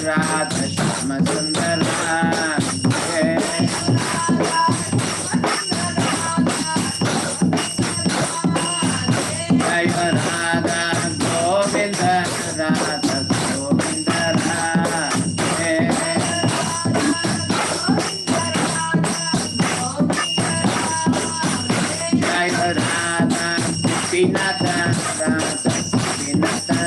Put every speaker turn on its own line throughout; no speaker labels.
Radha Shama Sundara Jaya Radha Govinda Radha Govinda Radhe Jaya Radha Gopinatha Radha Gopinatha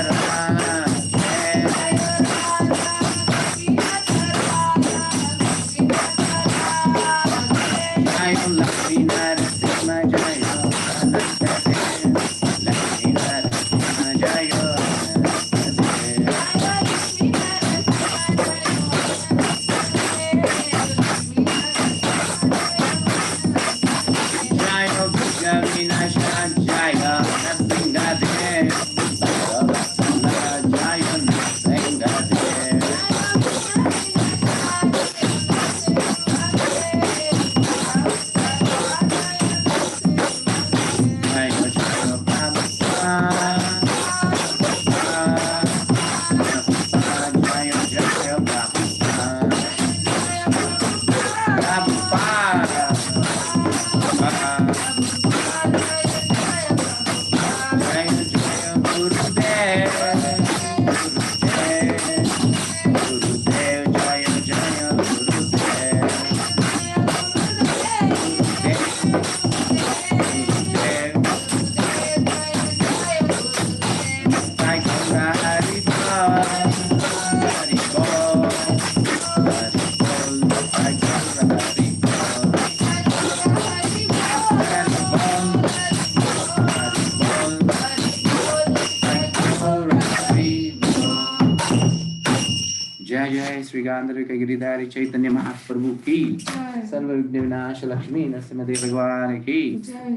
Giridhara Chaitanya Mahaprabhu ki Sarva Vigna Vinasha Lakshmi Narasimha Bhagwan ki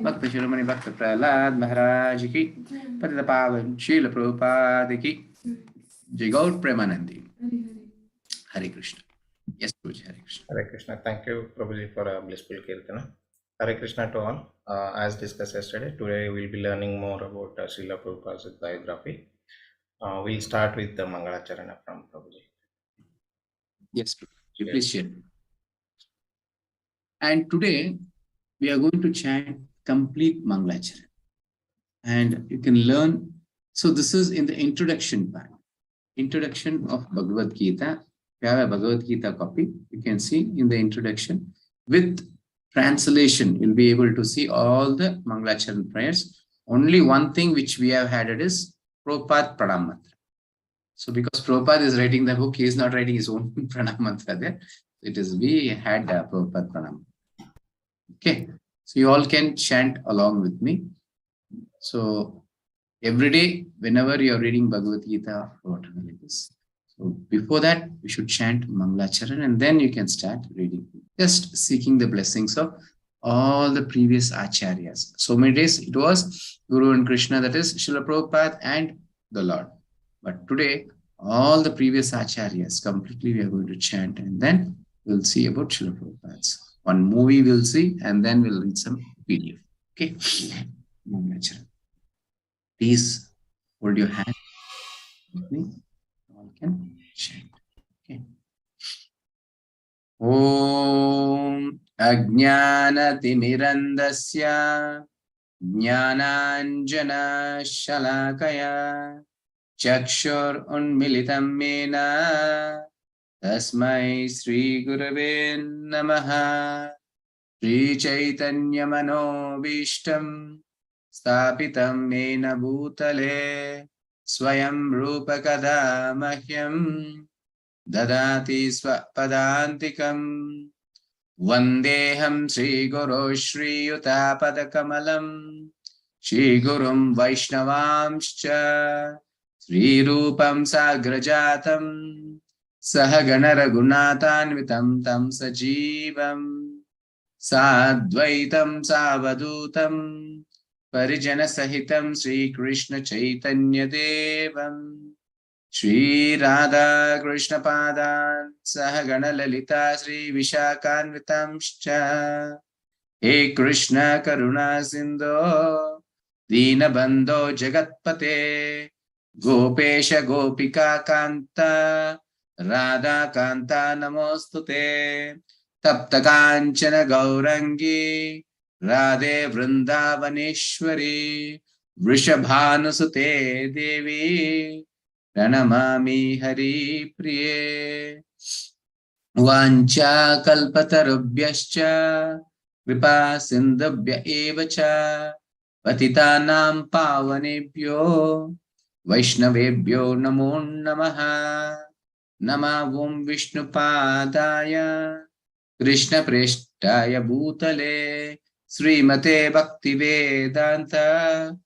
Bhakta Shiromani Bhakta Prahlad Maharaj ki Patita Pavan Srila Prabhupada ki Jai Gaur Premanandi. Hare Krishna. Yes, Prabhuji. Hare Krishna.
Hare Krishna. Thank you, Prabhuji, for a blissful kirtana. Hare Krishna to all. As discussed yesterday, today we'll be learning more about Srila Prabhupada's biography. We'll start with the Mangalacharana from Prabhuji.
Yes, you please share. And today we are going to chant complete Mangalacharana. And you can learn. So this is in the introduction part. Introduction of Bhagavad Gita. We have a Bhagavad Gita copy. You can see in the introduction. With translation, you'll be able to see all the Mangalacharana prayers. Only one thing which we have added is Prabhupada Pranam Mantra. So because Prabhupada is writing the book, he is not writing his own Pranam Mantra there. It is, we had Prabhupada Pranam. Okay. So you all can chant along with me. So every day, whenever you are reading Bhagavad Gita or whatever it is. So before that, we should chant Mangalacharana and then you can start reading. Just seeking the blessings of all the previous acharyas. So many days it was Guru and Krishna, that is Srila Prabhupada and the Lord. But today, all the previous acharyas completely we are going to chant and then we'll see about Srila Prabhupada's. One movie we'll see and then we'll read some PDF. Okay. Mangalacharana. Please hold your hand with me. All can chant. Okay. Om Ajnana Timirandasya Jnananjana Shalakaya Chakshur Unmilitam Mena Tasmai Sri Gurave Namaha Sri Chaitanya Mano Vishtam Stapitam Mena Bhutale Swayam Rupa Kada Mahyam Dadati Swapadantikam Vandeham Sri Guru Shri Yuta Padakamalam Shri Gurum Vaishnavamscha Sri Rupam Sagrajatam Sahagana Raghunathanvitam Tam Sajivam Sadvaitam Savadutam Parijana Sahitam Sri Krishna Chaitanya Devam Shri Radha Krishna Padan Sahagana Lalita Sri Vishakhanvitamscha He Krishna Karuna Sindho Dina Bandho Jagatpate Gopesha Gopika Kanta Radha Kanta Namostute, Tapta Kanchana Gaurangi, Radhe Vrindavaneshwari, Vrishabhanusute Devi, Pranamami Hari Priye. Vancha kalpatarubhyascha kripa sindhubhya evacha patitanam pavanebhyo vaishnavebhyo namo namaha. Namavam Vishnupadaya Krishna Preshtaya Bhutale Srimate Bhaktivedanta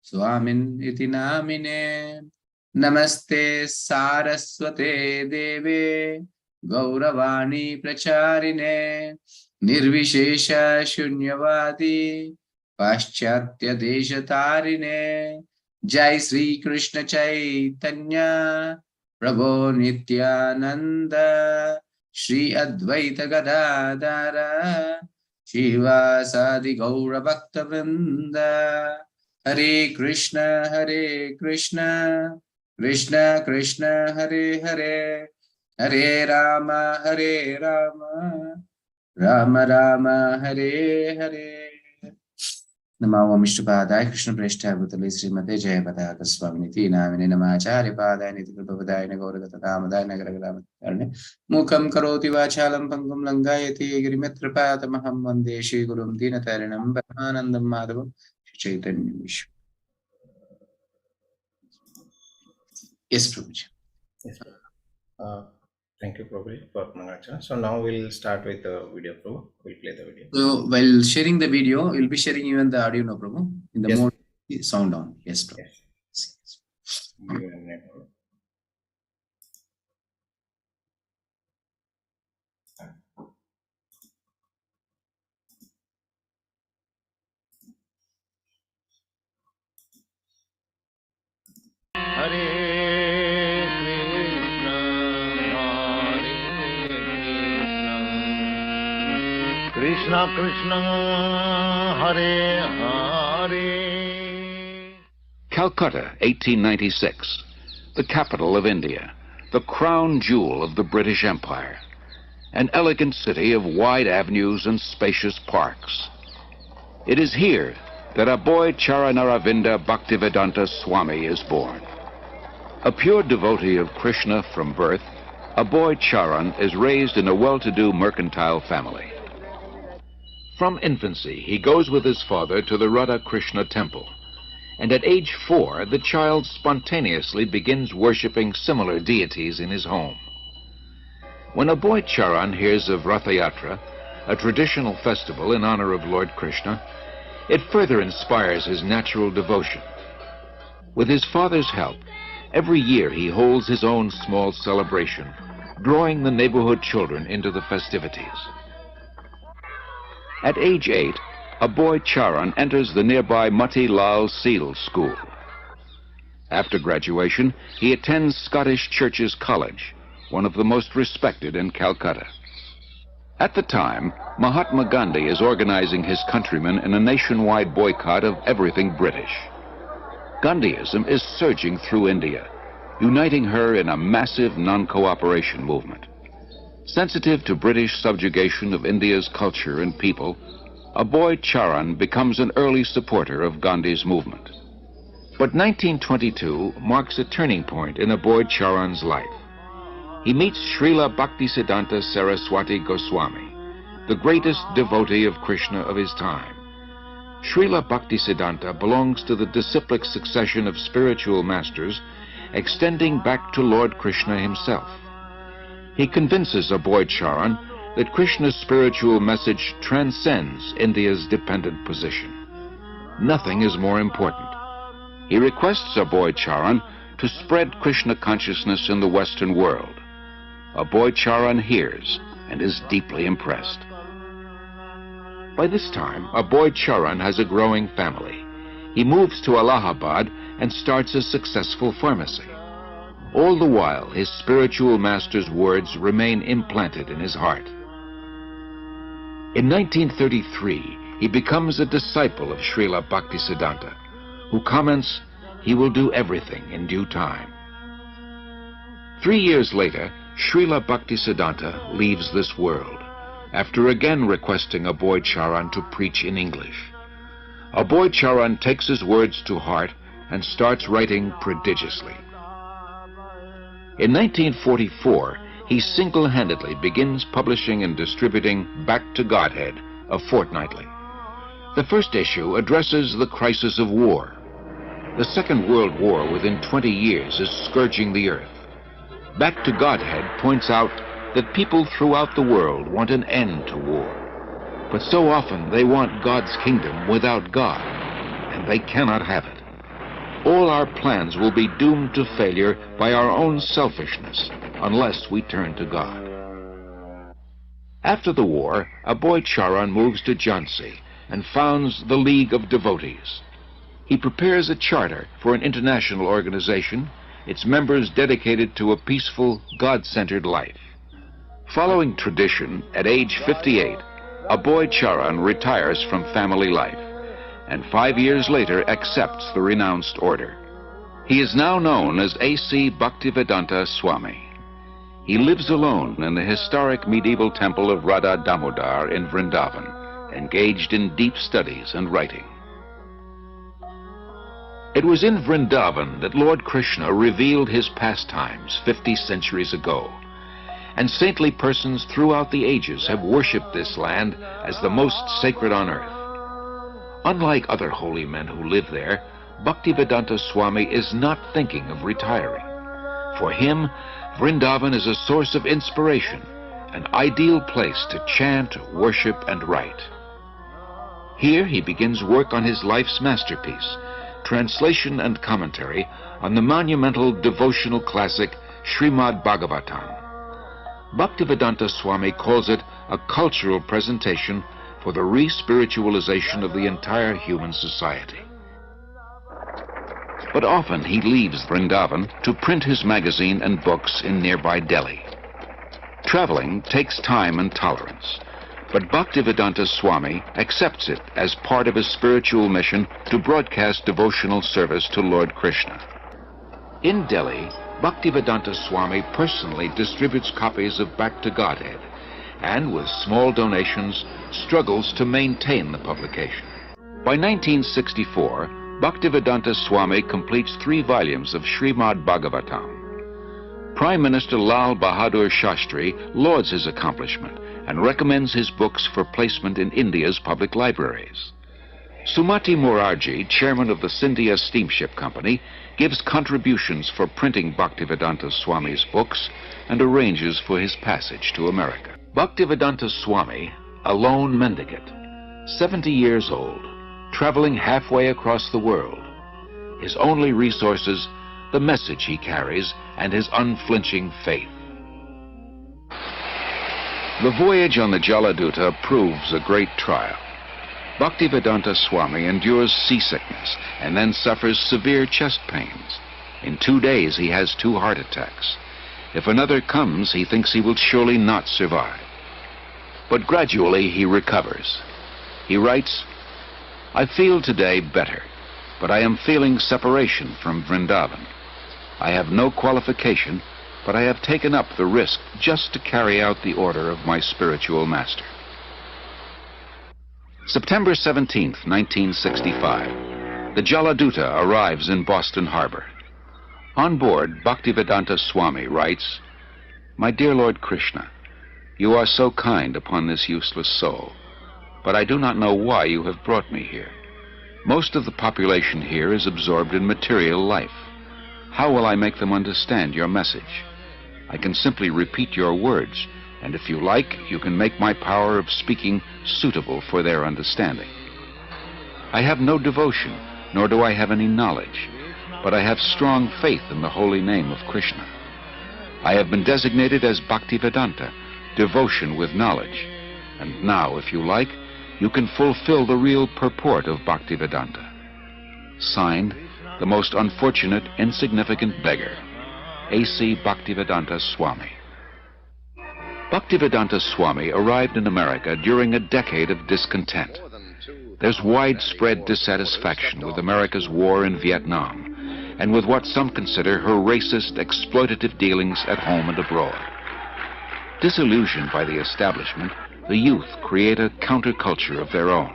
Swamin iti namine. Namaste Saraswate Deve Gauravani Pracharine Nirvishesha Shunyavadi Paschatya Deshatarine. Jai Sri Krishna Chaitanya Prabhu Nityananda Shri Advaita Gadadara Shivasadi Gaura Bhaktavinda. Hare Krishna Krishna Krishna Hare Hare, Hare Rama Rama Rama Hare Hare. Namo Vishnupadaya Krishna Preshtaya Bhutale Srimate Jayapataka Swamiti Namine Namacharya Padaya Niti Kripapadaya Gauragata Damadaya Nagaragalamatkarne Mukam Karoti Vachalam Pangum Langayati Girimetrapathamaham Vande Shri Gurum Dinatarinam Brahmanandam Madhavam Chaitanya Vishnu. Yes, Prabhuji.
Yes. Thank you, Prabhuji, for Mangalacharan. So now we'll start with the video, Prabhu. We'll play the video.
So while sharing the video, we'll be sharing even the audio, no, Prabhu? In the
Yes.
mode sound on. Yes, Prabhu.
Yes. Give me a minute, Prabhu.
Krishna Krishna Hare Hare.
Calcutta, 1896, the capital of India, the crown jewel of the British Empire, an elegant city of wide avenues and spacious parks. It is here that Aboy Charanaravinda Bhaktivedanta Swami is born. A pure devotee of Krishna from birth, Aboy Charan is raised in a well-to-do mercantile family. From infancy, he goes with his father to the Radha Krishna temple, and at age 4, the child spontaneously begins worshipping similar deities in his home. When Aboy Charan hears of Ratha Yatra, a traditional festival in honor of Lord Krishna, it further inspires his natural devotion. With his father's help, every year he holds his own small celebration, drawing the neighborhood children into the festivities. At age 8, Aboy Charan enters the nearby Mati Lal Seal School. After graduation, he attends Scottish Churches College, one of the most respected in Calcutta. At the time, Mahatma Gandhi is organizing his countrymen in a nationwide boycott of everything British. Gandhiism is surging through India, uniting her in a massive non-cooperation movement. Sensitive to British subjugation of India's culture and people, Aboy Charan becomes an early supporter of Gandhi's movement. But 1922 marks a turning point in Aboy Charan's life. He meets Srila Bhaktisiddhanta Saraswati Goswami, the greatest devotee of Krishna of his time. Srila Bhaktisiddhanta belongs to the disciplic succession of spiritual masters extending back to Lord Krishna himself. He convinces Aboy Charan that Krishna's spiritual message transcends India's dependent position. Nothing is more important. He requests Aboy Charan to spread Krishna consciousness in the Western world. Aboy Charan hears and is deeply impressed. By this time, Aboy Charan has a growing family. He moves to Allahabad and starts a successful pharmacy. All the while, his spiritual master's words remain implanted in his heart. In 1933, he becomes a disciple of Srila Bhaktisiddhanta, who comments, "He will do everything in due time." 3 years later, Srila Bhaktisiddhanta leaves this world, after again requesting Aboy Charan to preach in English. Aboy Charan takes his words to heart and starts writing prodigiously. In 1944, he single-handedly begins publishing and distributing Back to Godhead, a fortnightly. The first issue addresses the crisis of war. The Second World War within 20 years is scourging the earth. Back to Godhead points out that people throughout the world want an end to war. But so often they want God's kingdom without God, and they cannot have it. All our plans will be doomed to failure by our own selfishness unless we turn to God. After the war, Aboy Charan moves to Jhansi and founds the League of Devotees. He prepares a charter for an international organization, its members dedicated to a peaceful, God-centered life. Following tradition, at age 58, Aboy Charan retires from family life, and 5 years later accepts the renounced order. He is now known as A.C. Bhaktivedanta Swami. He lives alone in the historic medieval temple of Radha Damodar in Vrindavan, engaged in deep studies and writing. It was in Vrindavan that Lord Krishna revealed his pastimes 50 centuries ago, and saintly persons throughout the ages have worshipped this land as the most sacred on earth. Unlike other holy men who live there, Bhaktivedanta Swami is not thinking of retiring. For him, Vrindavan is a source of inspiration, an ideal place to chant, worship, and write. Here he begins work on his life's masterpiece, translation and commentary on the monumental devotional classic Srimad Bhagavatam. Bhaktivedanta Swami calls it a cultural presentation for the re-spiritualization of the entire human society. But often he leaves Vrindavan to print his magazine and books in nearby Delhi. Traveling takes time and tolerance, but Bhaktivedanta Swami accepts it as part of his spiritual mission to broadcast devotional service to Lord Krishna. In Delhi, Bhaktivedanta Swami personally distributes copies of Back to Godhead, and with small donations struggles to maintain the publication. By 1964, Bhaktivedanta Swami completes 3 volumes of Srimad Bhagavatam. Prime Minister Lal Bahadur Shastri lauds his accomplishment and recommends his books for placement in India's public libraries. Sumati Morarji, chairman of the Scindia Steamship Company, gives contributions for printing Bhaktivedanta Swami's books and arranges for his passage to America. Bhaktivedanta Swami, a lone mendicant, 70 years old, traveling halfway across the world. His only resources, the message he carries and his unflinching faith. The voyage on the Jaladuta proves a great trial. Bhaktivedanta Swami endures seasickness and then suffers severe chest pains. In 2 days he has 2 heart attacks. If another comes, he thinks he will surely not survive. But gradually he recovers. He writes, "I feel today better, but I am feeling separation from Vrindavan. I have no qualification, but I have taken up the risk just to carry out the order of my spiritual master." September 17th, 1965, the Jaladuta arrives in Boston Harbor. On board, Bhaktivedanta Swami writes, "My dear Lord Krishna, you are so kind upon this useless soul, but I do not know why you have brought me here. Most of the population here is absorbed in material life. How will I make them understand your message? I can simply repeat your words, and if you like, you can make my power of speaking suitable for their understanding. I have no devotion, nor do I have any knowledge, but I have strong faith in the holy name of Krishna. I have been designated as Bhaktivedanta, devotion with knowledge, and now, if you like, you can fulfill the real purport of Bhaktivedanta. Signed, the most unfortunate, insignificant beggar, A.C. Bhaktivedanta Swami." Bhaktivedanta Swami arrived in America during a decade of discontent. There's widespread dissatisfaction with America's war in Vietnam, and with what some consider her racist, exploitative dealings at home and abroad. Disillusioned by the establishment, the youth create a counterculture of their own.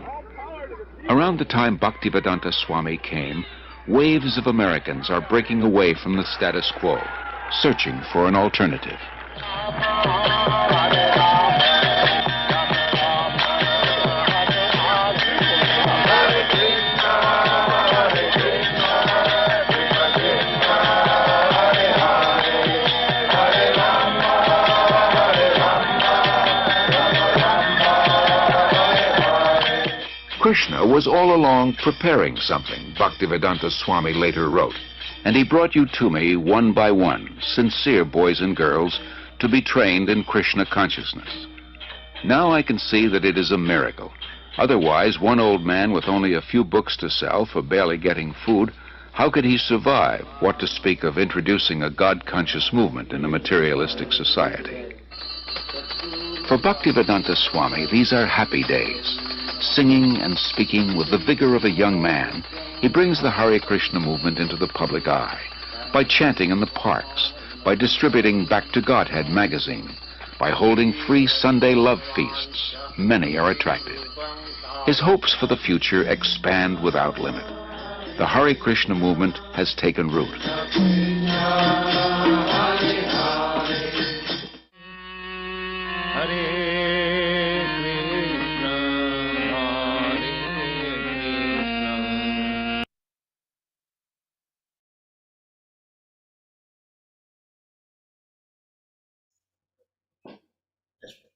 Around the time Bhaktivedanta Swami came, waves of Americans are breaking away from the status quo, searching for an alternative. Krishna was all along preparing something, Bhaktivedanta Swami later wrote, and he brought you to me one by one, sincere boys and girls, to be trained in Krishna consciousness. Now I can see that it is a miracle. Otherwise, one old man with only a few books to sell for barely getting food, how could he survive, what to speak of introducing a God-conscious movement in a materialistic society? For Bhaktivedanta Swami, these are happy days. Singing and speaking with the vigor of a young man, he brings the Hare Krishna movement into the public eye by chanting in the parks, by distributing Back to Godhead magazine, by holding free Sunday love feasts. Many are attracted. His hopes for the future expand without limit. The Hare Krishna movement has taken root.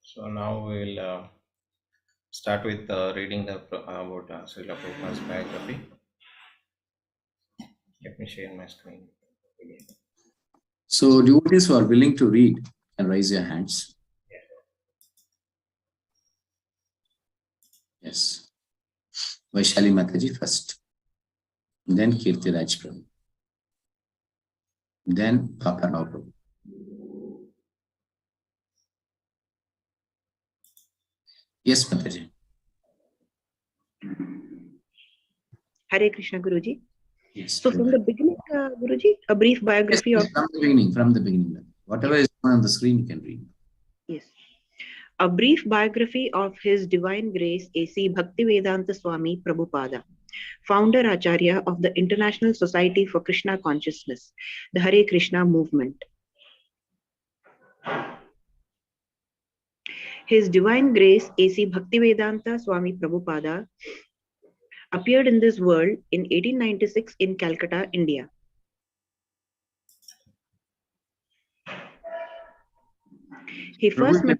So now we will start with reading about Srila Prabhupada's biography. Let me share my screen again.
So devotees who are willing to read can raise your hands. Yes. Vaishali Mataji first. Then Kirtiraj Prabhu. Then Papa Rao Prabhu. Yes, Mataji.
Hare Krishna, Guruji.
Yes.
So from the beginning, Guruji, a brief biography
Yes,
of...
from the beginning. Whatever is on the screen, you can read.
Yes. A brief biography of His Divine Grace A.C. Bhaktivedanta Swami Prabhupada, founder Acharya of the International Society for Krishna Consciousness, the Hare Krishna movement. His Divine Grace A.C. Bhaktivedanta Swami Prabhupada appeared in this world in 1896 in Calcutta, India. He first met...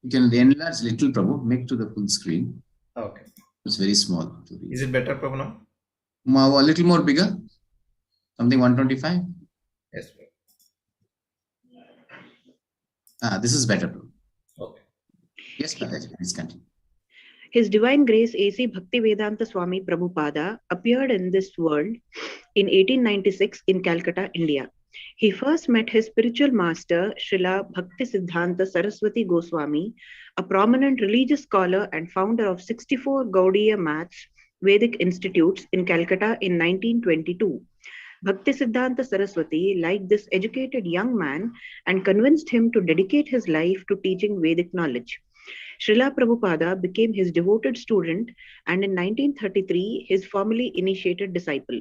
You can enlarge little, Prabhu, make to the full screen.
Okay.
It's very small. To read.
Is it better, Prabhu, now?
A little more bigger? Something 125?
Yes.
This is better, Prabhu.
Okay.
Yes, Mataji, please continue.
His Divine Grace A.C. Bhaktivedanta Swami Prabhupada appeared in this world in 1896 in Calcutta, India. He first met his spiritual master, Srila Bhaktisiddhanta Saraswati Goswami, a prominent religious scholar and founder of 64 Gaudiya Maths Vedic Institutes in Calcutta in 1922. Bhaktisiddhanta Saraswati liked this educated young man and convinced him to dedicate his life to teaching Vedic knowledge. Srila Prabhupada became his devoted student and in 1933 his formally initiated disciple.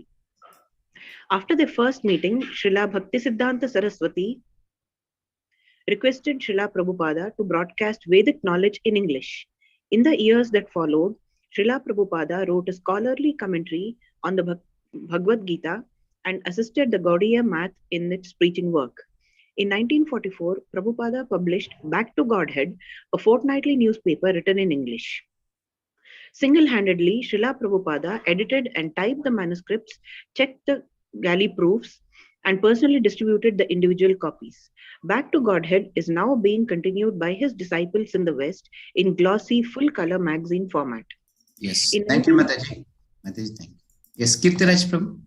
After their first meeting, Srila Bhaktisiddhanta Saraswati requested Srila Prabhupada to broadcast Vedic knowledge in English. In the years that followed, Srila Prabhupada wrote a scholarly commentary on the Bhagavad Gita and assisted the Gaudiya Math in its preaching work. In 1944, Prabhupada published Back to Godhead, a fortnightly newspaper written in English. Single-handedly, Srila Prabhupada edited and typed the manuscripts, checked the galley proofs, and personally distributed the individual copies. Back to Godhead is now being continued by his disciples in the West in glossy, full-color magazine format.
Yes. Thank you, Mataji. Mataji, thank you. Yes, Kirtiraj Prabhu.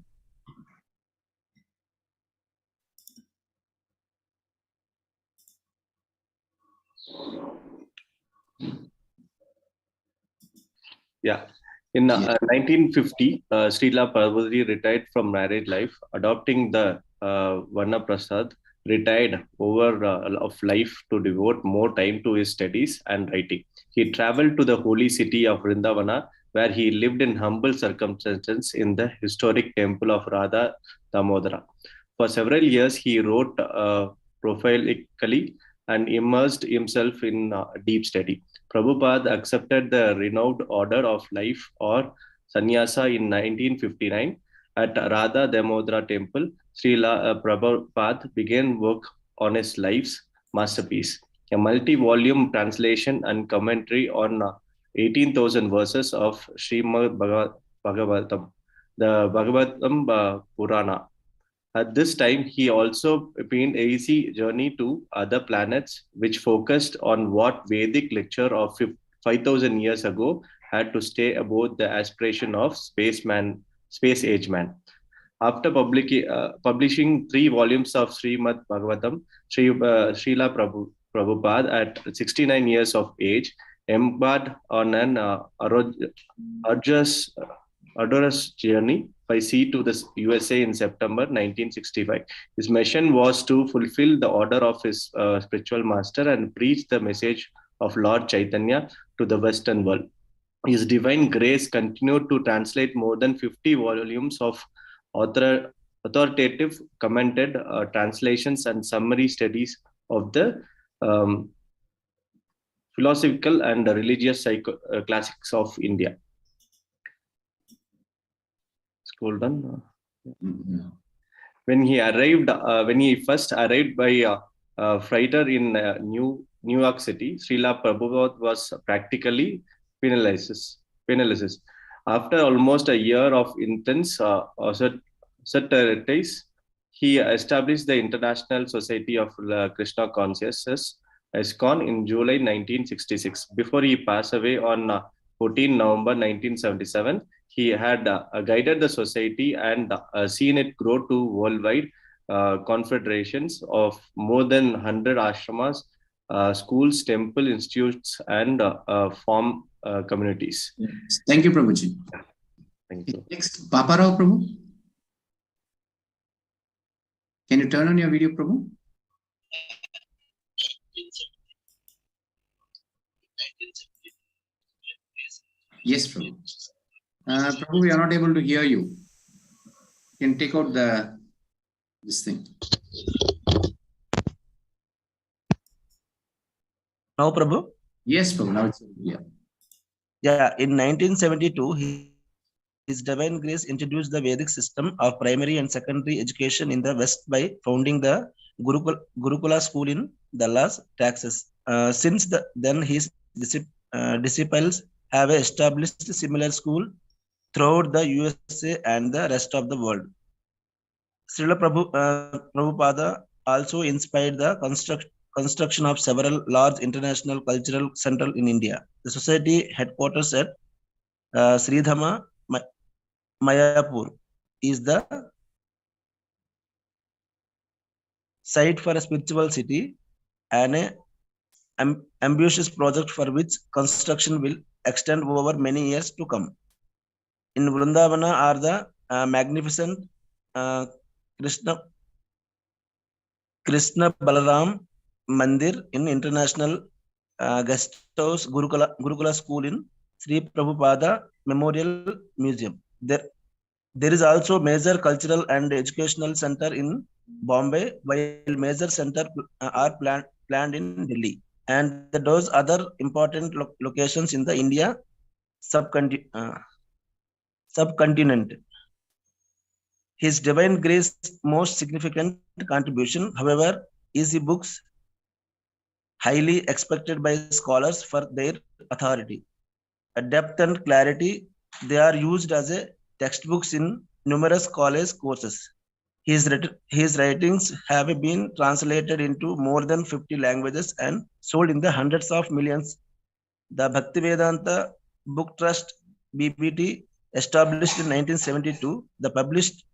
Yeah. In 1950, Srila Prabhupada retired from married life, adopting the Varna Prasad retired over of life to devote more time to his studies and writing. He traveled to the holy city of Vrindavana, where he lived in humble circumstances in the historic temple of Radha Damodara. For several years, he wrote prophetically and immersed himself in deep study. Prabhupada accepted the renowned order of life or sannyasa in 1959 at Radha Damodara temple. Srila Prabhupada began work on his life's masterpiece, a multi-volume translation and commentary on 18,000 verses of Srimad Bhagavatam, the Bhagavatam Purana. At this time, he also planned a easy journey to other planets, which focused on what Vedic lecture of 5,000 years ago had to stay above the aspiration of space age man. After publishing 3 volumes of Srimad Bhagavatam, Srila Prabhupada, at 69 years of age, embarked on an arduous journey by sea to the USA in September 1965. His mission was to fulfill the order of his spiritual master and preach the message of Lord Chaitanya to the Western world. His divine grace continued to translate more than 50 volumes of authoritative, commented translations and summary studies of the philosophical and religious classics of India. Scroll down. When he first arrived by freighter in New York City, Srila Prabhupada was practically penalized. After almost a year of intense austerities, he established the International Society of Krishna Consciousness, ISKCON, in July 1966. Before he passed away on 14 November 1977, he had guided the society and seen it grow to worldwide confederations of more than 100 ashramas, schools, temple, institutes, and farm communities.
Yes. Thank you, Prabhuji.
Thank you.
Next, Papa Rao Prabhu. Can you turn on your video, Prabhu? Yes, Prabhu. Prabhu, we are not able to hear you. You can take out this thing.
Now, Prabhu?
Yes, Prabhu. Now it's clear.
Yeah, in 1972, His Divine Grace introduced the Vedic system of primary and secondary education in the West by founding the Gurukula school in Dallas, Texas. Since then, his disciples have established a similar school throughout the USA and the rest of the world. Srila Prabhupada also inspired the construction of several large international cultural centers in India. The society headquarters at Sridhama, Mayapur is the site for a spiritual city and an ambitious project for which construction will extend over many years to come. In Vrindavana are the magnificent Krishna Balaram Mandir in International Guest House Gurukula School in Sri Prabhupada Memorial Museum. There is also major cultural and educational center in Bombay, while major center are planned in Delhi. And those other important locations in the India subcontinent. His Divine Grace most significant contribution, however, is the books highly expected by scholars for their authority, depth and clarity. They are used as a textbooks in numerous college courses. His writings have been translated into more than 50 languages and sold in the hundreds of millions. The Bhaktivedanta Book Trust BBT, established in 1972, published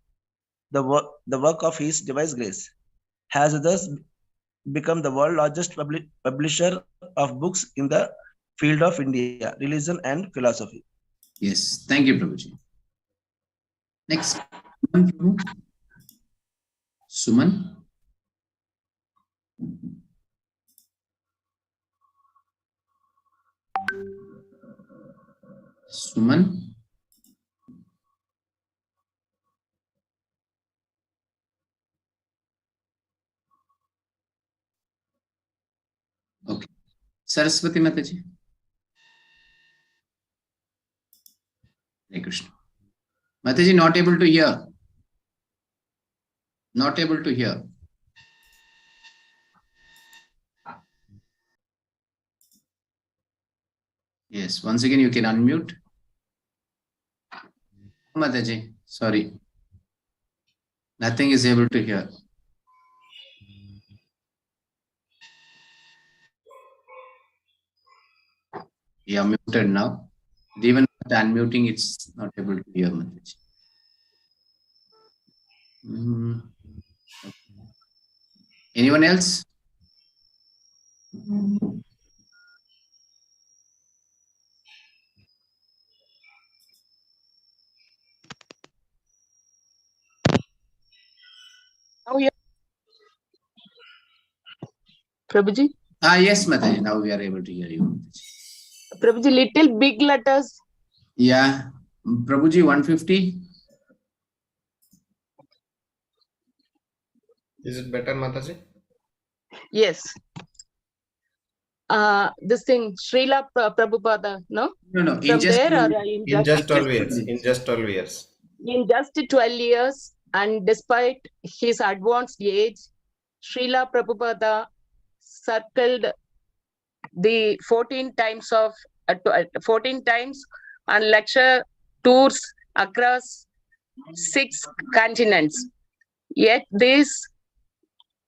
the work of His Divine Grace, has thus become the world's largest publisher of books in the field of India, religion and philosophy.
Yes, thank you, Prabhuji. Next, Prabhu. Suman. Suman? Okay. Saraswati Mataji? Hare Krishna. Mataji, not able to hear. Not able to hear. Yes, once again you can unmute. Mataji, sorry. Nothing is able to hear. You are muted now. Even after unmuting, it's not able to hear Mataji. Anyone else?
Oh, yeah. Prabhuji?
Yes, Mataji. Now we are able to hear you. Mataji.
Prabhuji, little big letters.
Yeah. Prabhuji, 150.
Is it better, Mataji?
Yes. This thing, Srila Prabhupada, no?
No.
From there or
In just 12 years. In just 12 years.
In just 12 years, and despite his advanced age, Srila Prabhupada circled the 14 times and lecture tours across 6 continents. Yet this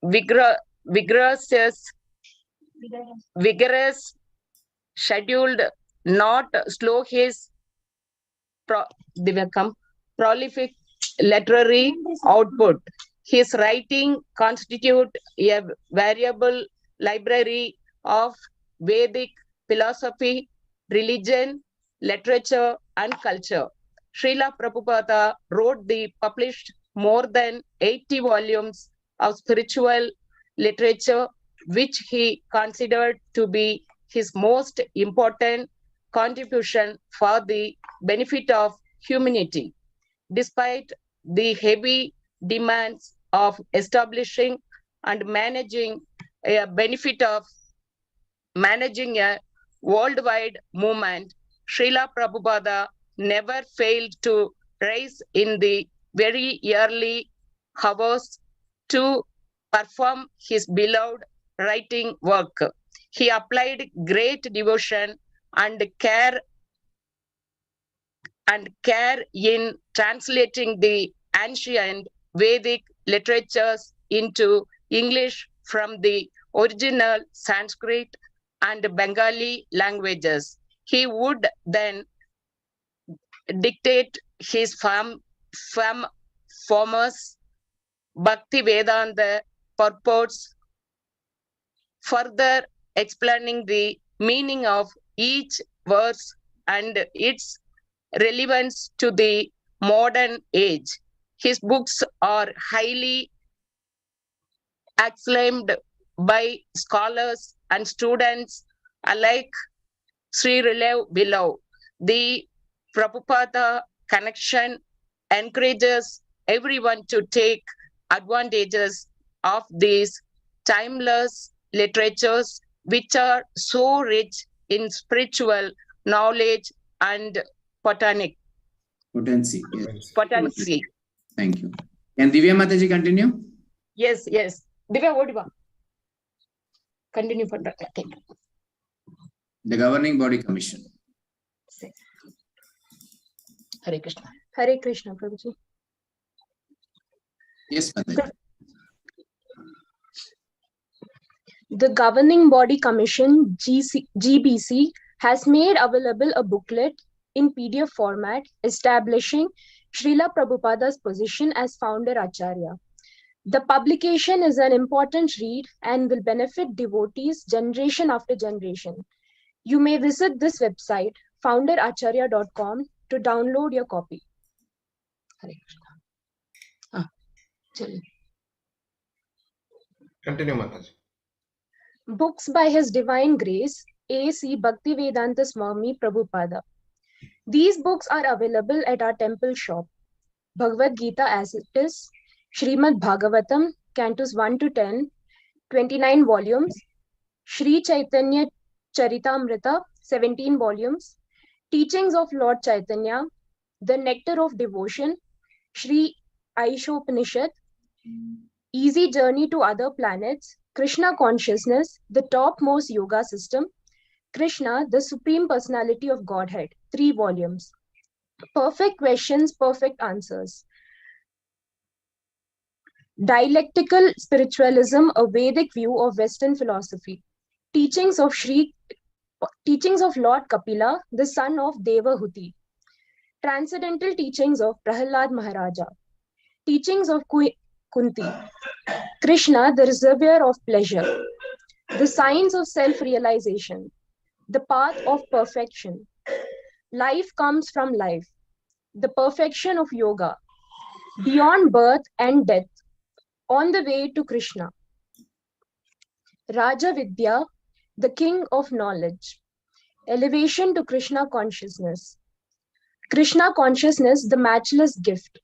vigorous scheduled not slow his prolific literary output. His writing constitute a variable library of Vedic philosophy, religion, literature, and culture. Srila Prabhupada published more than 80 volumes of spiritual literature, which he considered to be his most important contribution for the benefit of humanity. Despite the heavy demands of establishing and managing a worldwide movement, Srila Prabhupada never failed to rise in the very early hours to perform his beloved writing work. He applied great devotion and care in translating the ancient Vedic literatures into English from the original Sanskrit and Bengali languages. He would then dictate his famous Bhaktivedanta purports, further explaining the meaning of each verse and its relevance to the modern age. His books are highly acclaimed by scholars and students alike. Sri below. The Prabhupada connection encourages everyone to take advantages of these timeless literatures, which are so rich in spiritual knowledge and potency.
Yes.
Potency.
Thank you. Can Divya Mataji continue?
Yes. Divya, what do continue for the
Governing Body Commission.
Hare Krishna.
Hare Krishna, Prabhuji.
Yes, Mataji.
The Governing Body Commission, GBC, has made available a booklet in PDF format establishing Srila Prabhupada's position as founder Acharya. The publication is an important read and will benefit devotees generation after generation. You may visit this website, founderacharya.com, to download your copy.
Hare Krishna.
Continue, Mataji.
Books by His Divine Grace, A.C. Bhaktivedanta SwamiPrabhupada. These books are available at our temple shop. Bhagavad Gita as it is, Srimad Bhagavatam, Cantos 1 to 10, 29 volumes, Sri Chaitanya Charitamrita, 17 volumes, Teachings of Lord Chaitanya, The Nectar of Devotion, Sri Aishopanishad, Easy Journey to Other Planets, Krishna Consciousness, The Topmost Yoga System, Krishna, the Supreme Personality of Godhead, 3 volumes. Perfect Questions, Perfect Answers. Dialectical Spiritualism, a Vedic View of Western Philosophy. Teachings of Lord Kapila, the son of Devahuti. Transcendental Teachings of Prahlad Maharaja. Teachings of Kunti. Krishna, the Reservoir of Pleasure. The Science of Self-Realization. The Path of Perfection. Life Comes from Life. The Perfection of Yoga. Beyond Birth and Death. On the Way to Krishna. Raja Vidya, the King of Knowledge. Elevation to Krishna Consciousness. Krishna Consciousness, the Matchless Gift.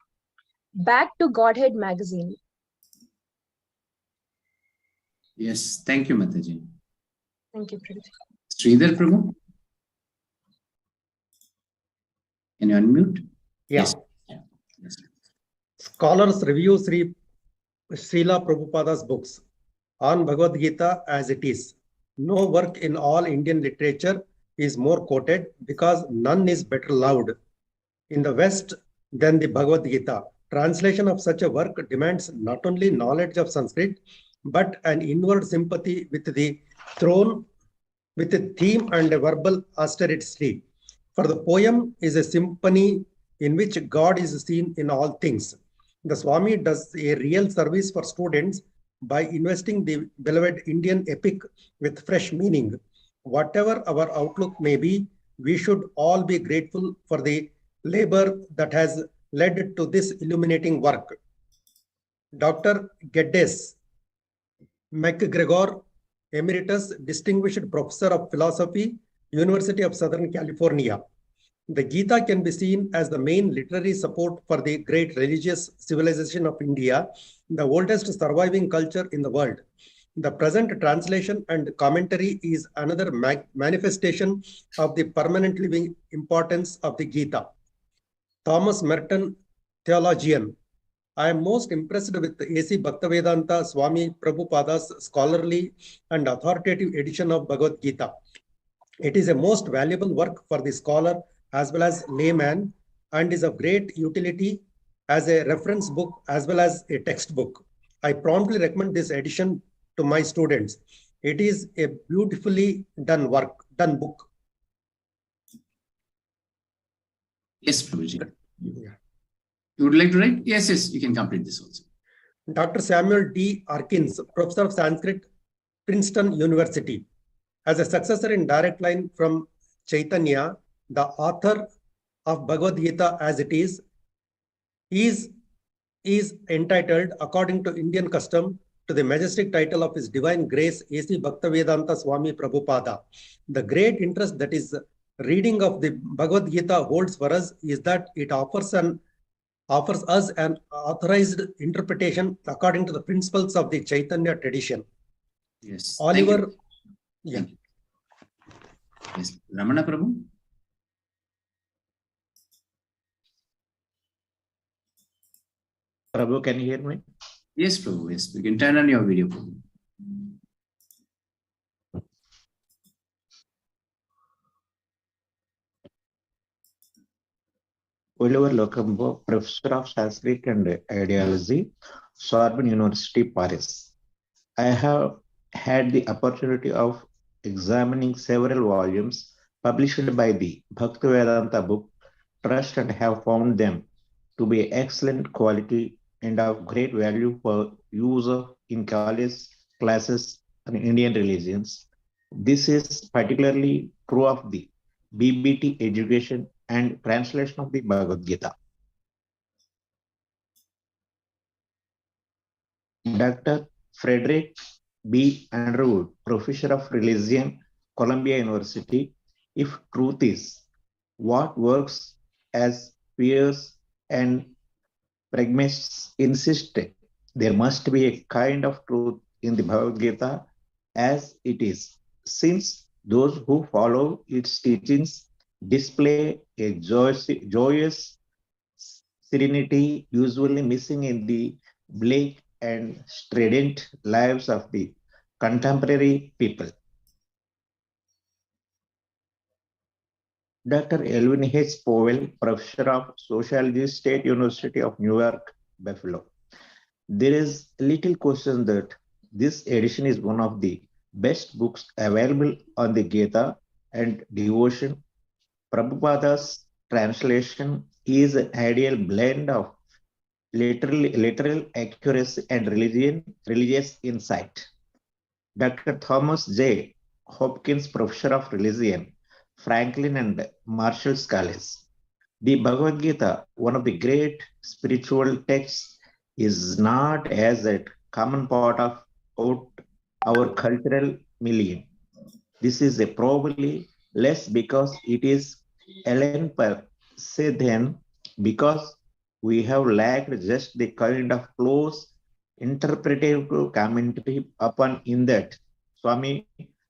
Back to Godhead Magazine.
Yes, thank you, Mataji.
Thank you, Prabhu.
Sridhar Prabhu? Can you unmute?
Yeah.
Yes.
Scholars review Srila Prabhupada's books on Bhagavad Gita as it is. No work in all Indian literature is more quoted because none is better loved in the West than the Bhagavad Gita. Translation of such a work demands not only knowledge of Sanskrit, but an inward sympathy with the throne, with a theme and a verbal austerity. For the poem is a symphony in which God is seen in all things. The Swami does a real service for students by investing the beloved Indian epic with fresh meaning. Whatever our outlook may be, we should all be grateful for the labor that has led to this illuminating work. Dr. Geddes McGregor, Emeritus Distinguished Professor of Philosophy, University of Southern California. The Gita can be seen as the main literary support for the great religious civilization of India, the oldest surviving culture in the world. The present translation and commentary is another manifestation of the permanent living importance of the Gita. Thomas Merton, theologian. I am most impressed with A.C. Bhaktivedanta SwamiPrabhupada's scholarly and authoritative edition of Bhagavad Gita. It is a most valuable work for the scholar as well as layman and is of great utility as a reference book as well as a textbook. I promptly recommend this edition to my students. It is a beautifully done book.
Yes, Prabhuji.
Yeah.
You would like to write? Yes, you can complete this also.
Dr. Samuel D. Arkins, Professor of Sanskrit, Princeton University. As a successor in direct line from Chaitanya, the author of Bhagavad Gita as it is entitled, according to Indian custom, to the majestic title of His Divine Grace, A.C. Bhaktivedanta SwamiPrabhupada. The great interest that is reading of the Bhagavad Gita holds for us is that it offers us an authorized interpretation according to the principles of the Chaitanya tradition.
Yes.
Oliver,
yeah. Yes, Ramana Prabhu.
Prabhu, can you hear me?
Yes, Prabhu. Yes, you can turn on your video, Prabhu.
Oliver Locumbo, Professor of Sanskrit and Ideology, Sorbonne University, Paris. I have had the opportunity of examining several volumes published by the Bhaktivedanta Book Trust and have found them to be excellent quality and of great value for use in college classes and Indian religions. This is particularly true of the BBT education and translation of the Bhagavad Gita. Dr. Frederick
B. Underwood, Professor of Religion, Columbia University. If truth is what works as peers and pragmatists insist, there must be a kind of truth in the Bhagavad Gita as it is, since those who follow its teachings display a joyous serenity usually missing in the bleak and strident lives of the contemporary people. Dr. Elvin H. Powell, Professor of Sociology, State University of New York, Buffalo. There is little question that this edition is one of the best books available on the Gita and devotion. Prabhupada's translation is an ideal blend of literal accuracy and religious insight. Dr. Thomas J. Hopkins, Professor of Religion, Franklin and Marshall College. The Bhagavad Gita, one of the great spiritual texts, is not as a common part of our cultural milieu. This is probably less because it is Ellen per se than because we have lacked just the kind of close interpretive commentary upon in that Swami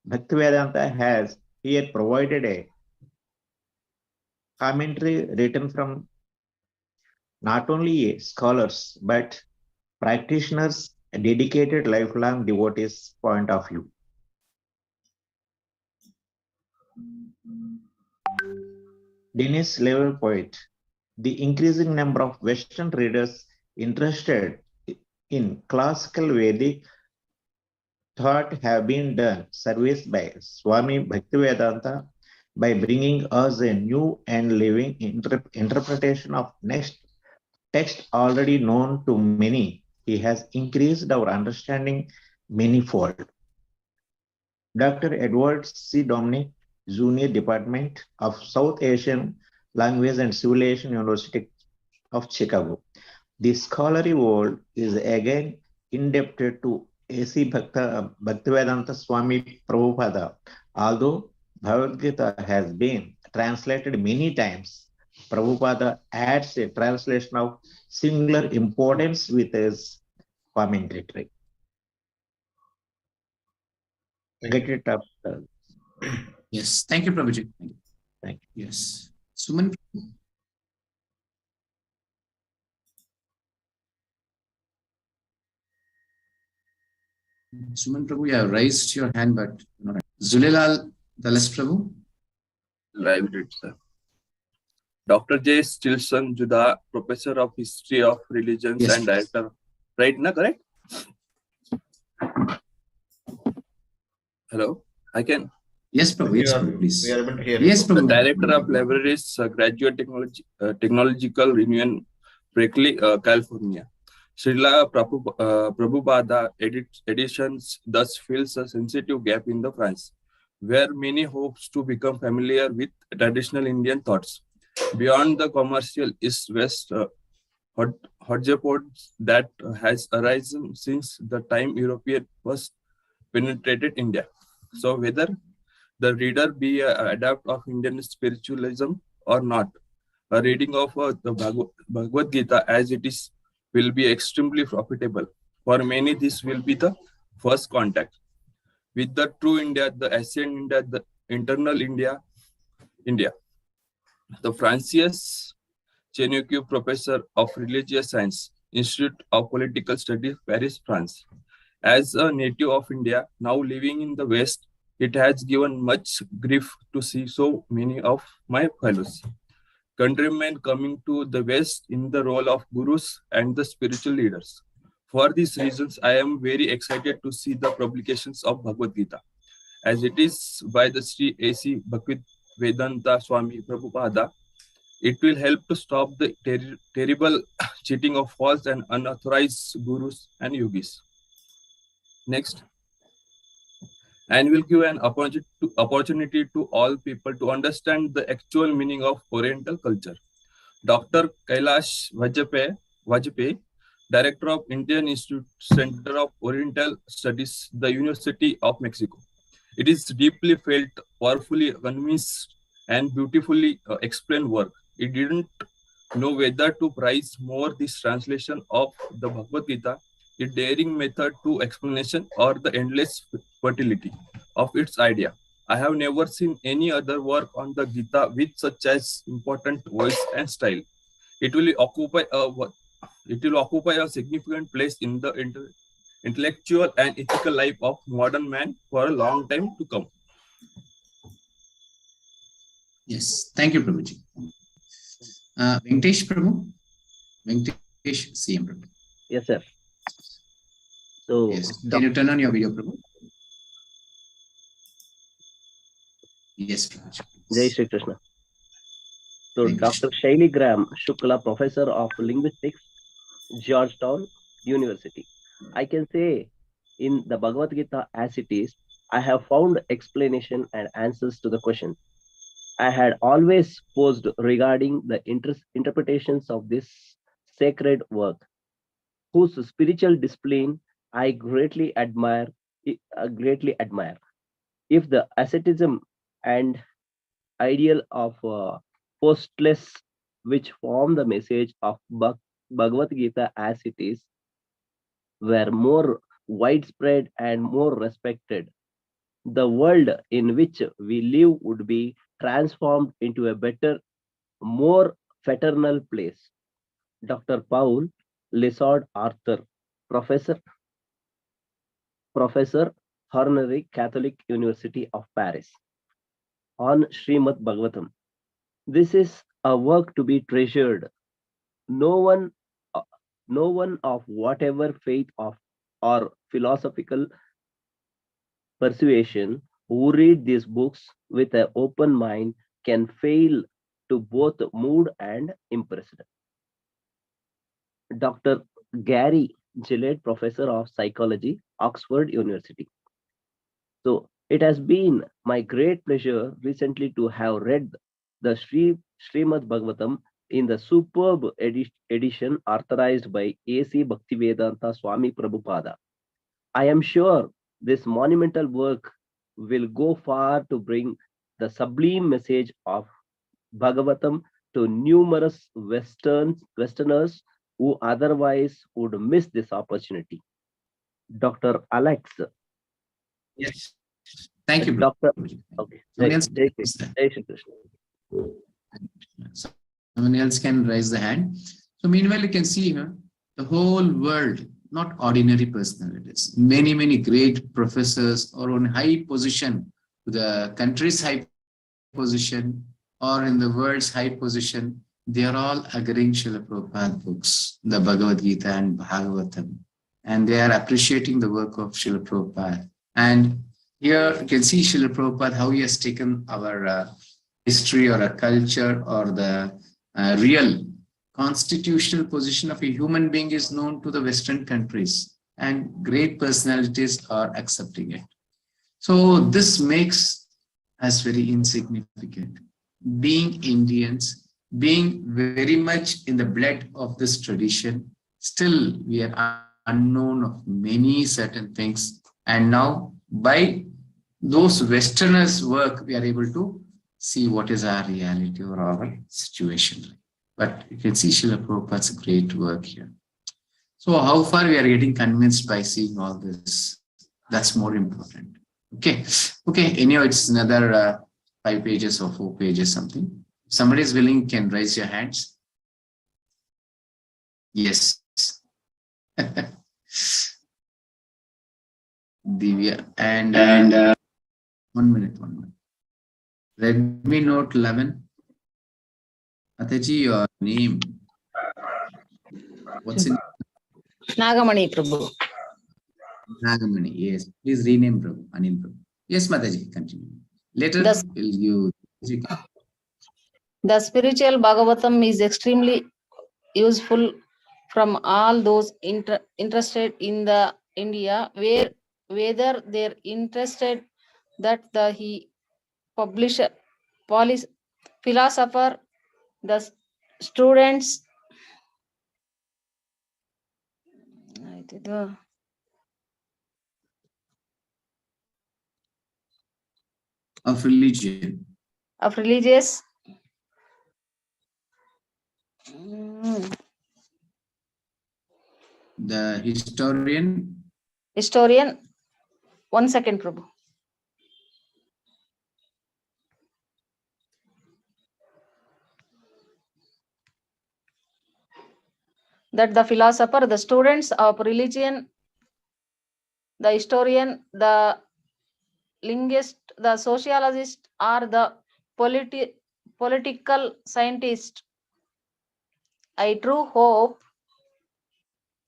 Bhaktivedanta has here provided a commentary written from not only scholars but practitioners, dedicated lifelong devotees' point of view. Dennis Level Poet. The increasing number of Western readers interested in classical Vedic thought have been done service by Swami Bhaktivedanta by bringing us a new and living interpretation of next text already known to many. He has increased our understanding manifold. Dr. Edward C. Dominic, Junior Department of South Asian Language and Civilization, University of Chicago. The scholarly world is again indebted to A.C. Bhaktivedanta Swami Prabhupada. Although Bhagavad Gita has been translated many times, Prabhupada adds a translation of singular importance with his commentary. Get it up.
Yes, thank you, Prabhuji.
Thank
you. Yes. Suman. Suman Prabhu, you have raised your hand, but not. Zulilal Dalas Prabhu.
Live read, sir. Dr. J. Stilson Judah, Professor of History of Religions and Director. Right, na correct? Hello, I can.
Yes, Prabhu. Yes, Prabhu, please.
We are able to hear
yes,
you.
Prabhu.
The Director of Libraries, Graduate Technological Union, Berkeley, California. Srila Prabhupada editions thus fills a sensitive gap in the France, where many hopes to become familiar with traditional Indian thoughts. Beyond the commercial East-West hodgepodge that has arisen since the time European first penetrated India. So whether the reader be an adept of Indian spiritualism or not, a reading of the Bhagavad Gita as it is will be extremely profitable. For many, this will be the first contact with the true India, the ancient India, the internal India. The Francis Chenuque, Professor of Religious Science, Institute of Political Studies, Paris, France. As a native of India, now living in the West, it has given much grief to see so many of my fellows countrymen coming to the West in the role of gurus and the spiritual leaders. For these reasons, I am very excited to see the publications of Bhagavad Gita, as it is by the Sri A.C. Bhaktivedanta SwamiPrabhupada. It will help to stop the terrible cheating of false and unauthorized gurus and yogis. Next. And will give an opportunity to all people to understand the actual meaning of Oriental culture. Dr. Kailash Vajpayee, Director of Indian Institute Center of Oriental Studies, the University of Mexico. It is deeply felt, powerfully convinced, and beautifully explained work. It didn't know whether to prize more this translation of the Bhagavad Gita, a daring method to explanation, or the endless fertility of its idea. I have never seen any other work on the Gita with such as important voice and style. It will occupy a significant place in the intellectual and ethical life of modern man for a long time to come.
Yes, thank you, Prabhuji. Venkatesh Prabhu, Venkatesh CM Prabhu.
Yes, sir. So,
yes, can you turn on your video, Prabhu? Yes, Prabhuji.
Jai Shri Krishna. So, Dr. Shaili Graham Shukla, Professor of Linguistics, Georgetown University. I can say in the Bhagavad Gita as it is, I have found explanation and answers to the question I had always posed regarding the interpretations of this sacred work, whose spiritual discipline I greatly admire. If the asceticism and ideal of postless, which form the message of Bhagavad Gita as it is, were more widespread and more respected, the world in which we live would be transformed into a better, more fraternal place. Dr. Paul Lissard Arthur, Professor Honorary Catholic University of Paris, on Srimad Bhagavatam. This is a work to be treasured. No one of whatever faith of or philosophical persuasion who read these books with an open mind can fail to both moved and impressed. Dr. Gary Gillette, Professor of Psychology, Oxford University. So it has been my great pleasure recently to have read the Srimad Bhagavatam in the superb edition authorized by A.C. Bhaktivedanta SwamiPrabhupada. I am sure this monumental work will go far to bring the sublime message of Bhagavatam to numerous Westerners who otherwise would miss this opportunity. Dr. Alex.
Yes. Thank you,
Doctor.
Okay.
Someone
else can raise the hand. So meanwhile, you can see here the whole world, not ordinary personalities. Many, many great professors are on high position, the country's high position or in the world's high position. They are all agreeing Srila Prabhupada books, the Bhagavad Gita and Bhagavatam. And they are appreciating the work of Srila Prabhupada. And here you can see Srila Prabhupada, how he has taken our history or a culture or the real constitutional position of a human being is known to the Western countries, and great personalities are accepting it. So this makes us very insignificant. Being Indians, being very much in the blood of this tradition, still we are unknown of many certain things. And now by those Westerners' work, we are able to see what is our reality or our situation. But you can see Srila Prabhupada's great work here. So how far we are getting convinced by seeing all this? That's more important. Okay. Anyhow, it's another 5 pages or 4 pages something. If somebody is willing, can raise your hands. Yes. Divya and 1 minute. Redmi Note 11. Ataji, your name. What's in?
Nagamani Prabhu.
Nagamani, yes. Please rename Prabhu, Anil Prabhu. Yes, Mataji, continue. Later,
the spiritual Bhagavatam is extremely useful from all those interested in the India, whether they're interested that he publisher, philosopher, the students,
of religion.
Of religious.
The historian.
Historian. 1 second, Prabhu. That the philosopher, the students of religion, the historian, the linguist, the sociologist, or the political scientist. I true hope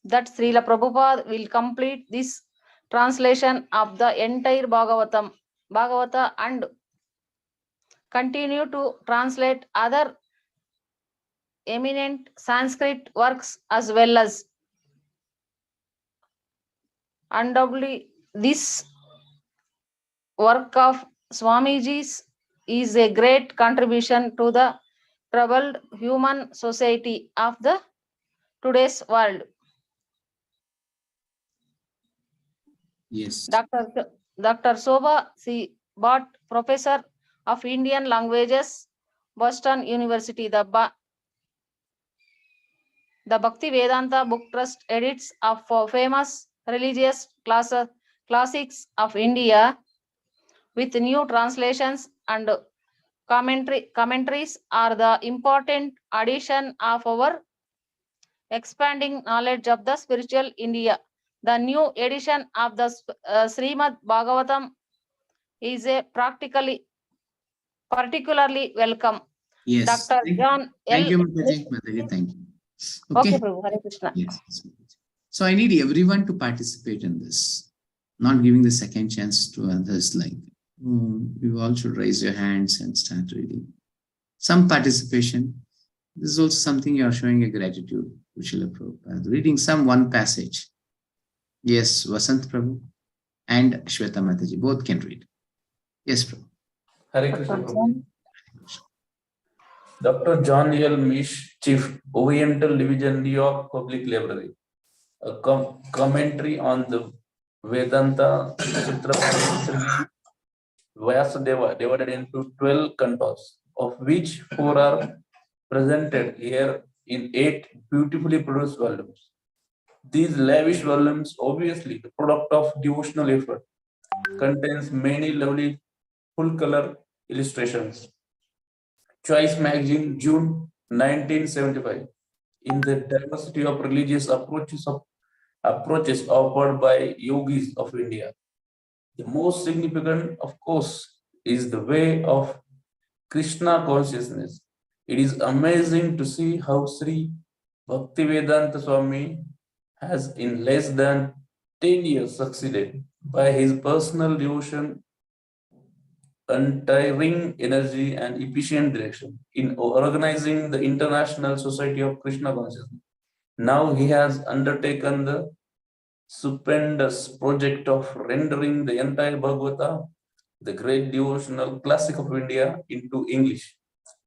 that Srila Prabhupada will complete this translation of the entire Bhagavata and continue to translate other eminent Sanskrit works as well as undoubtedly this work of Swamiji's is a great contribution to the troubled human society of the today's world.
Yes.
Dr. Soba C. Bhatt, Professor of Indian Languages, Boston University, the Bhaktivedanta Book Trust edits of famous religious classics of India with new translations and commentaries are the important addition of our expanding knowledge of the spiritual India. The new edition of the Srimad Bhagavatam is a particularly welcome.
Yes.
Dr. John
Thank
L.
you, Mataji. Mataji, thank you.
Okay, Prabhu. Hare Krishna.
Yes. So I need everyone to participate in this, not giving the second chance to others like, you all should raise your hands and start reading. Some participation. This is also something you are showing a gratitude to Srila Prabhupada. Reading one passage. Yes, Vasant Prabhu and Shweta Mataji, both can read. Yes, Prabhu.
Hare Krishna Prabhu. Dr. John L. Mish, Chief, Oriental Division, New York Public Library. A commentary on the Vedanta Chitra Vyasadeva divided into 12 cantos, of which 4 are presented here in 8 beautifully produced volumes. These lavish volumes, obviously the product of devotional effort, contains many lovely full-color illustrations. Choice Magazine, June 1975. In the diversity of religious approaches offered by yogis of India, the most significant, of course, is the way of Krishna consciousness. It is amazing to see how Sri Bhaktivedanta Swami has in less than 10 years succeeded by his personal devotion, untiring energy and efficient direction in organizing the International Society of Krishna Consciousness. Now he has undertaken the stupendous project of rendering the entire Bhagavata, the great devotional classic of India, into English.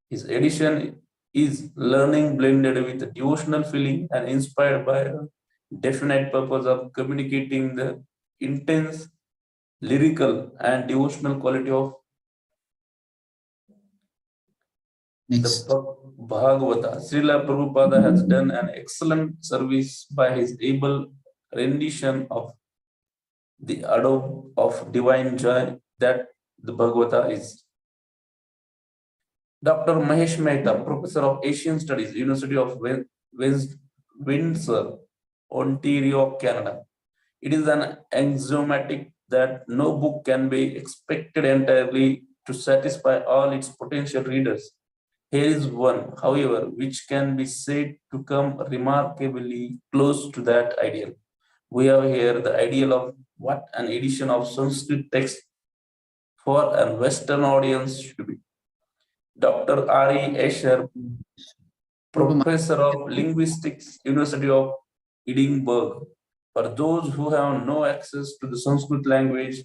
His edition is learning blended with a devotional feeling and inspired by a definite purpose of communicating the intense lyrical and devotional quality of the Bhagavata. Srila Prabhupada has done an excellent service by his able rendition of the adorn of divine joy that the Bhagavata is. Dr. Mahesh Mehta, Professor of Asian Studies, University of Windsor, Ontario, Canada. It is an axiomatic that no book can be expected entirely to satisfy all its potential readers. Here is one, however, which can be said to come remarkably close to that ideal. We have here the ideal of what an edition of Sanskrit text for a Western audience should be. Dr. R.E. Escher, Professor of Linguistics, University of Edinburgh. For those who have no access to the Sanskrit language,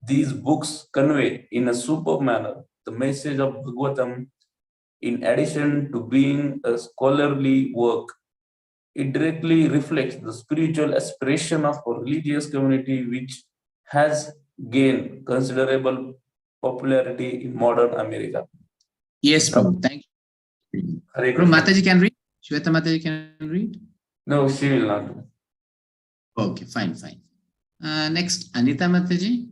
these books convey in a superb manner the message of Bhagavatam. In addition to being a scholarly work, it directly reflects the spiritual aspiration of a religious community which has gained considerable popularity in modern America.
Yes, Prabhu. Thank you.
Hare
Prabhu,
Krishna.
Mataji can read? Shweta Mataji can read?
No, she will not.
Okay, fine. Next, Anita Mataji.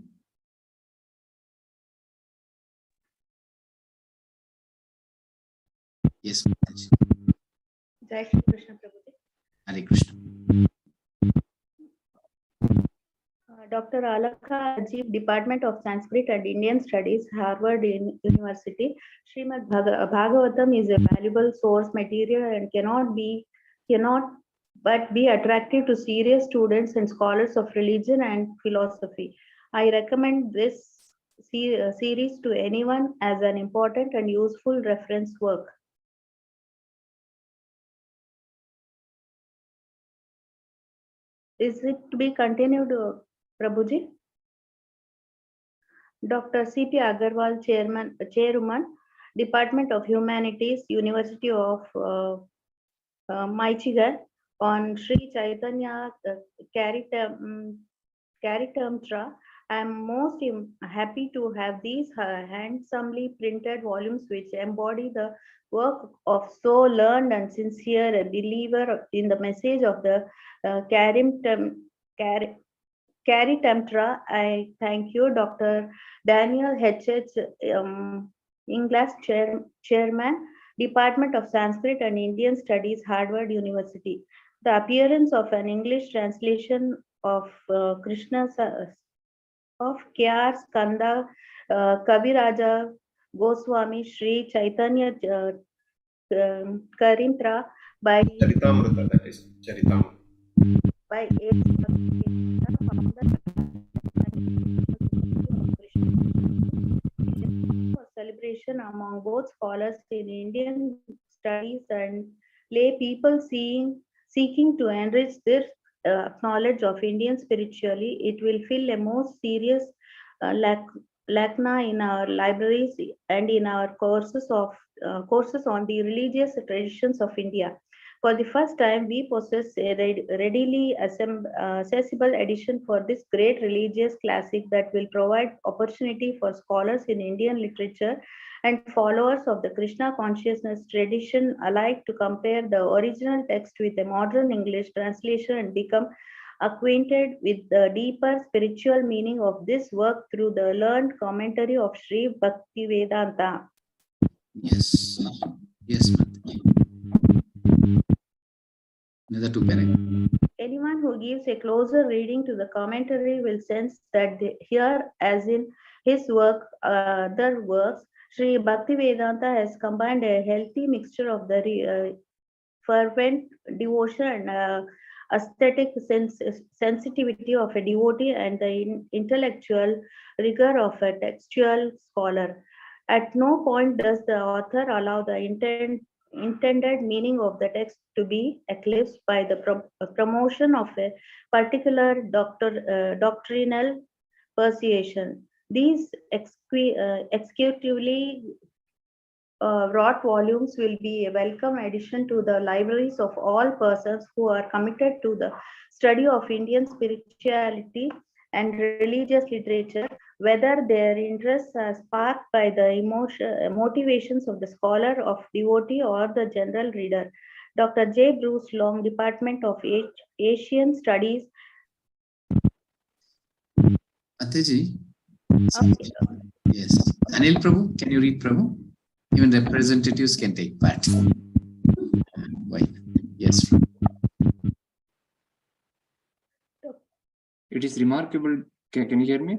Yes, Mataji.
Jai Shri Krishna Prabhuji.
Hare Krishna.
Dr. Alakha Ajib, Department of Sanskrit and Indian Studies, Harvard University. Srimad Bhagavatam is a valuable source material and cannot but be attractive to serious students and scholars of religion and philosophy. I recommend this series to anyone as an important and useful reference work. Is it to be continued, Prabhuji? Dr. C.P. Agarwal, Chairman, Department of Humanities, University of Michigan, on Sri Chaitanya Charitamrita. I am most happy to have these handsomely printed volumes which embody the work of so learned and sincere a believer in the message of the Charitamrita. I thank you, Dr. Daniel H.H. Inglas, Chairman, Department of Sanskrit and Indian Studies, Harvard University. The appearance of an English translation of of Kyar Skanda Kaviraja Goswami Sri Chaitanya Charitamrita by
Charitamrita, that is Charitamrita.
By celebration among both scholars in Indian studies and lay people seeking to enrich their knowledge of Indian spiritually. It will fill a most serious lacuna in our libraries and in our courses on the religious traditions of India. For the first time, we possess a readily accessible edition for this great religious classic that will provide opportunity for scholars in Indian literature and followers of the Krishna consciousness tradition alike to compare the original text with a modern English translation and become acquainted with the deeper spiritual meaning of this work through the learned commentary of Sri Bhaktivedanta.
Yes, another two paragraphs.
Anyone who gives a closer reading to the commentary will sense that here, as in his work, other works, Sri Bhaktivedanta has combined a healthy mixture of the fervent devotion and aesthetic sensitivity of a devotee and the intellectual rigor of a textual scholar. At no point does the author allow the intended meaning of the text to be eclipsed by the promotion of a particular doctrinal persuasion. These executively wrought volumes will be a welcome addition to the libraries of all persons who are committed to the study of Indian spirituality and religious literature, whether their interests are sparked by the motivations of the scholar, of devotee, or the general reader. Dr. J. Bruce Long, Department of Asian Studies.
Ataji. Yes. Anil Prabhu, can you read Prabhu? Even representatives can take part. Why? Yes.
It is remarkable. Can you hear me?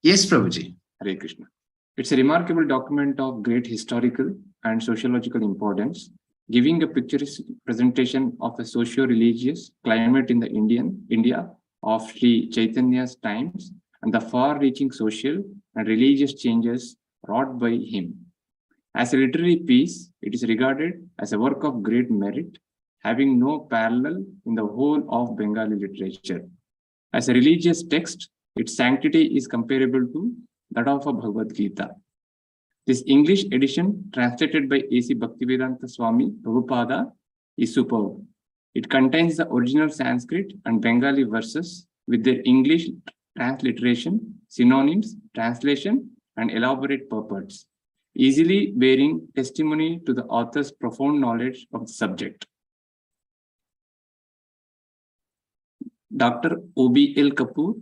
Yes, Prabhuji.
Hare Krishna. It's a remarkable document of great historical and sociological importance, giving a picturesque presentation of a socio-religious climate in the India of Sri Chaitanya's times and the far-reaching social and religious changes wrought by him. As a literary piece, it is regarded as a work of great merit, having no parallel in the whole of Bengali literature. As a religious text, its sanctity is comparable to that of a Bhagavad Gita. This English edition, translated by A.C. Bhaktivedanta SwamiPrabhupada, is superb. It contains the original Sanskrit and Bengali verses with their English transliteration, synonyms, translation, and elaborate purports, easily bearing testimony to the author's profound knowledge of the subject. Dr. O.B.L. Kapoor,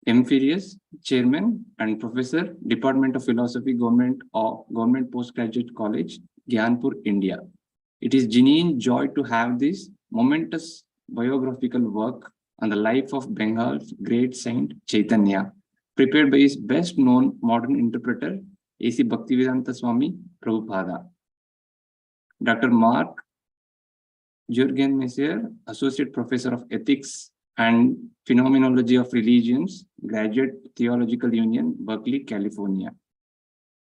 Emeritus Chairman and Professor, Department of Philosophy, Government Postgraduate College, Gyanpur, India. It is genuine joy to have this momentous biographical work on the life of Bengal's great saint Chaitanya, prepared by his best-known modern interpreter, A.C. Bhaktivedanta SwamiPrabhupada. Dr. Mark Jurgenmesser, Associate Professor of Ethics and Phenomenology of Religions, Graduate Theological Union, Berkeley, California.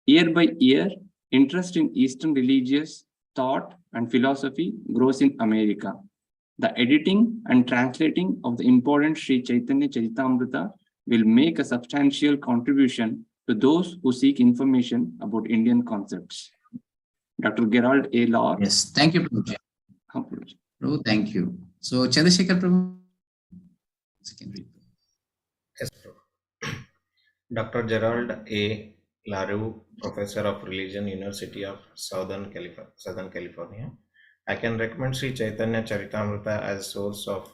Year by year, interest in Eastern religious thought and philosophy grows in America. The editing and translating of the important Sri Chaitanya Charitamrita will make a substantial contribution to those who seek information about Indian concepts. Dr. Gerald A. Law.
Yes, thank you, Prabhu. Prabhu, thank you. So, Chandrasekhar Prabhu.
Yes, Prabhu. Dr. Gerald A. Laru, Professor of Religion, University of Southern California. I can recommend Sri Chaitanya Charitamrita as a source of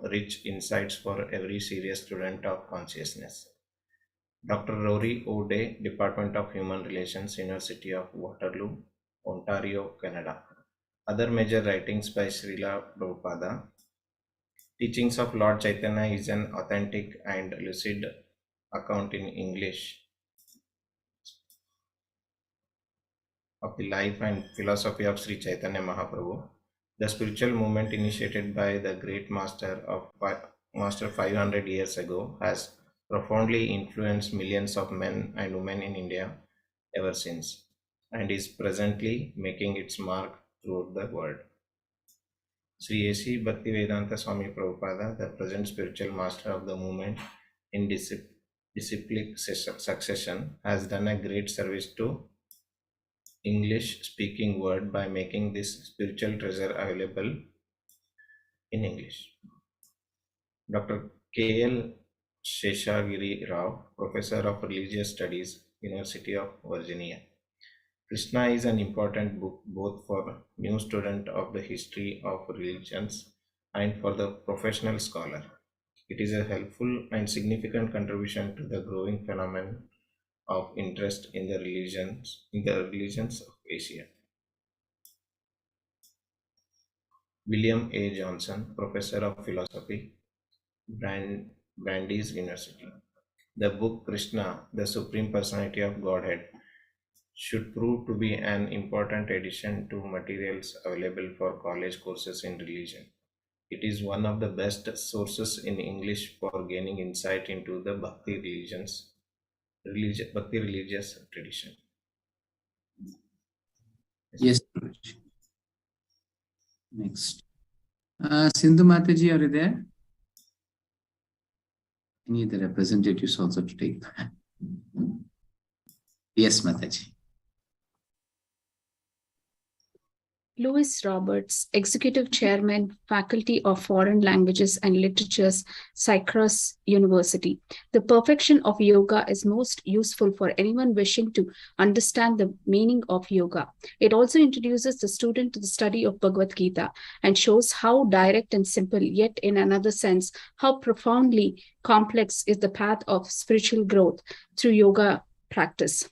rich insights for every serious student of consciousness. Dr. Rory O'Day, Department of Human Relations, University of Waterloo, Ontario, Canada. Other major writings by Srila Prabhupada. Teachings of Lord Chaitanya is an authentic and lucid account in English of the life and philosophy of Sri Chaitanya Mahaprabhu, the spiritual movement initiated by the great master 500 years ago, has profoundly influenced millions of men and women in India ever since, and is presently making its mark throughout the world. Sri A.C. Bhaktivedanta SwamiPrabhupada, the present spiritual master of the movement in disciplic succession, has done a great service to English-speaking world by making this spiritual treasure available in English. Dr. K.L. Sheshagiri Rao, Professor of Religious Studies, University of Virginia. Krishna is an important book both for new student of the history of religions and for the professional scholar. It is a helpful and significant contribution to the growing phenomenon of interest in the religions of Asia. William A. Johnson, Professor of Philosophy, Brandeis University. The book Krishna, the Supreme Personality of Godhead, should prove to be an important addition to materials available for college courses in religion. It is one of the best sources in English for gaining insight into the Bhakti religious tradition.
Yes. Next. Sindhu Mataji, are you there? I need the representatives also to take that. Yes, Mataji.
Louis Roberts, Executive Chairman, Faculty of Foreign Languages and Literatures, Cyprus University. The perfection of yoga is most useful for anyone wishing to understand the meaning of yoga. It also introduces the student to the study of Bhagavad Gita and shows how direct and simple, yet in another sense, how profoundly complex is the path of spiritual growth through yoga practice.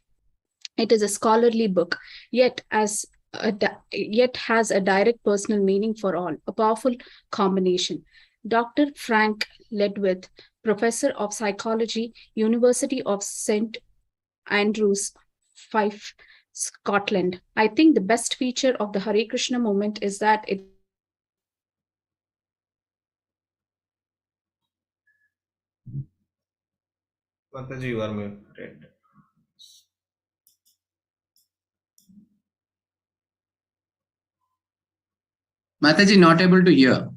It is a scholarly book, yet has a direct personal meaning for all, a powerful combination. Dr. Frank Ledwith, Professor of Psychology, University of St. Andrews, Fife, Scotland. I think the best feature of the Hare Krishna movement is that it
Mataji, you are muted.
Mataji, not able to hear.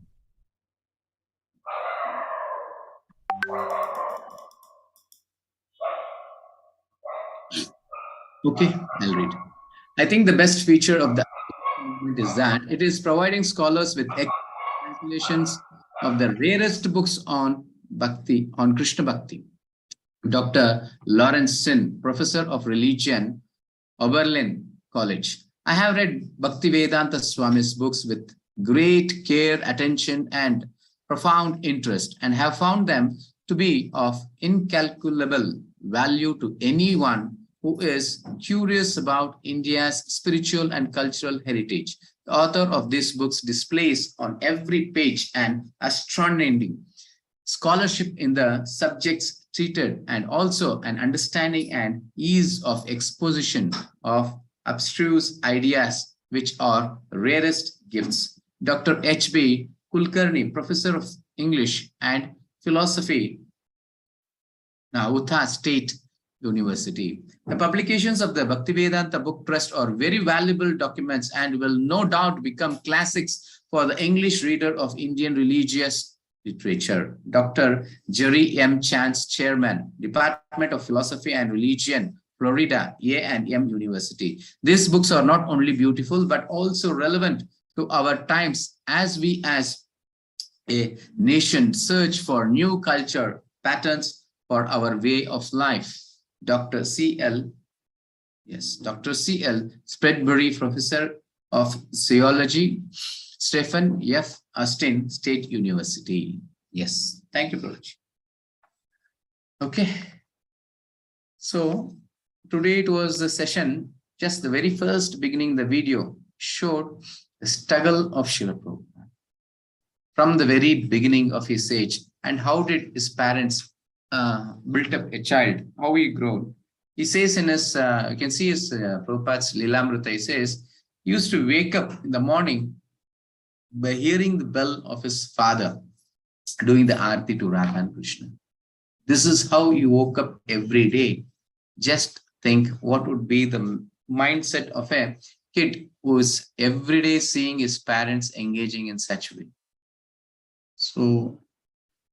Okay, I'll read. I think the best feature of the movement is that it is providing scholars with excellent compilations of the rarest books on Bhakti, on Krishna Bhakti. Dr. Lawrence Sin, Professor of Religion, Oberlin College. I have read Bhaktivedanta Swami's books with great care, attention, and profound interest, and have found them to be of incalculable value to anyone who is curious about India's spiritual and cultural heritage. The author of these books displays on every page an astounding scholarship in the subjects treated, and also an understanding and ease of exposition of abstruse ideas, which are rarest gifts. Dr. H.B. Kulkarni, Professor of English and Philosophy, Utah State University. The publications of the Bhaktivedanta Book Trust are very valuable documents and will no doubt become classics for the English reader of Indian religious literature. Dr. Jerry M. Chance, Chairman, Department of Philosophy and Religion, Florida A&M University. These books are not only beautiful, but also relevant to our times as we as a nation search for new culture patterns for our way of life. Dr. C.L. Spreadbury, Professor of Zoology, Stephen F. Austin State University. Yes, thank you, Prabhuji. Okay. So today it was a session, just the very first beginning, the video showed the struggle of Srila Prabhupada from the very beginning of his age, and how did his parents built up a child, how he grew. He says in his, you can see his Prabhupada's Lilamrita, he says, he used to wake up in the morning by hearing the bell of his father doing the Aarti to Radha and Krishna. This is how he woke up every day. Just think what would be the mindset of a kid who is every day seeing his parents engaging in such a way. So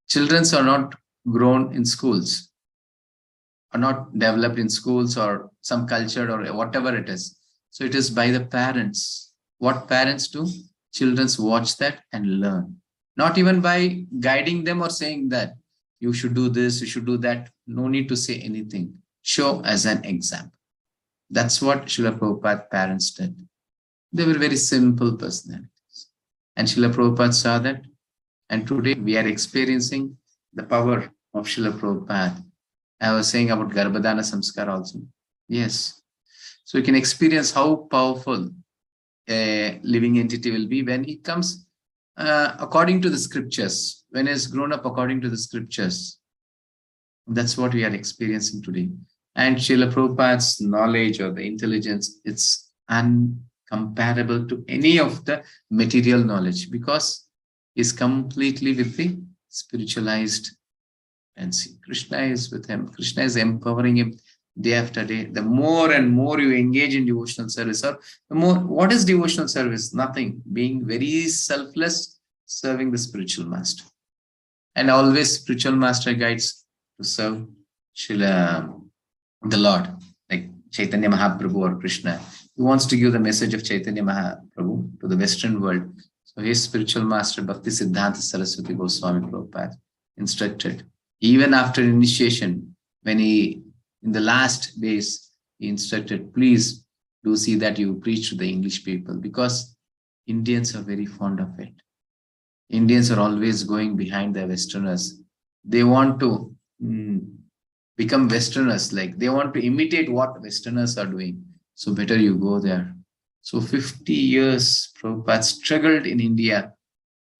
children are not grown in schools, are not developed in schools or some culture or whatever it is. So it is by the parents. What parents do? Children watch that and learn. Not even by guiding them or saying that you should do this, you should do that. No need to say anything. Show as an example. That's what Srila Prabhupada parents did. They were very simple personalities. And Srila Prabhupada saw that. And today we are experiencing the power of Srila Prabhupada. I was saying about Garbhadana Samskar also. Yes. So you can experience how powerful a living entity will be when he comes according to the scriptures, when he has grown up according to the scriptures. That's what we are experiencing today. And Srila Prabhupada's knowledge or the intelligence, it's uncomparable to any of the material knowledge, because he's completely with the spiritualized. And see, Krishna is with him. Krishna is empowering him day after day. The more and more you engage in devotional service, or the more, what is devotional service? Nothing. Being very selfless, serving the spiritual master. And always spiritual master guides to serve the Lord, like Chaitanya Mahaprabhu or Krishna. He wants to give the message of Chaitanya Mahaprabhu to the Western world. So his spiritual master, Bhaktisiddhanta Saraswati Goswami Prabhupada, instructed. Even after initiation, when he, in the last days, he instructed, please do see that you preach to the English people, because Indians are very fond of it. Indians are always going behind the Westerners. They want to become Westerners, like they want to imitate what Westerners are doing. So better you go there. So 50 years, Prabhupada struggled in India,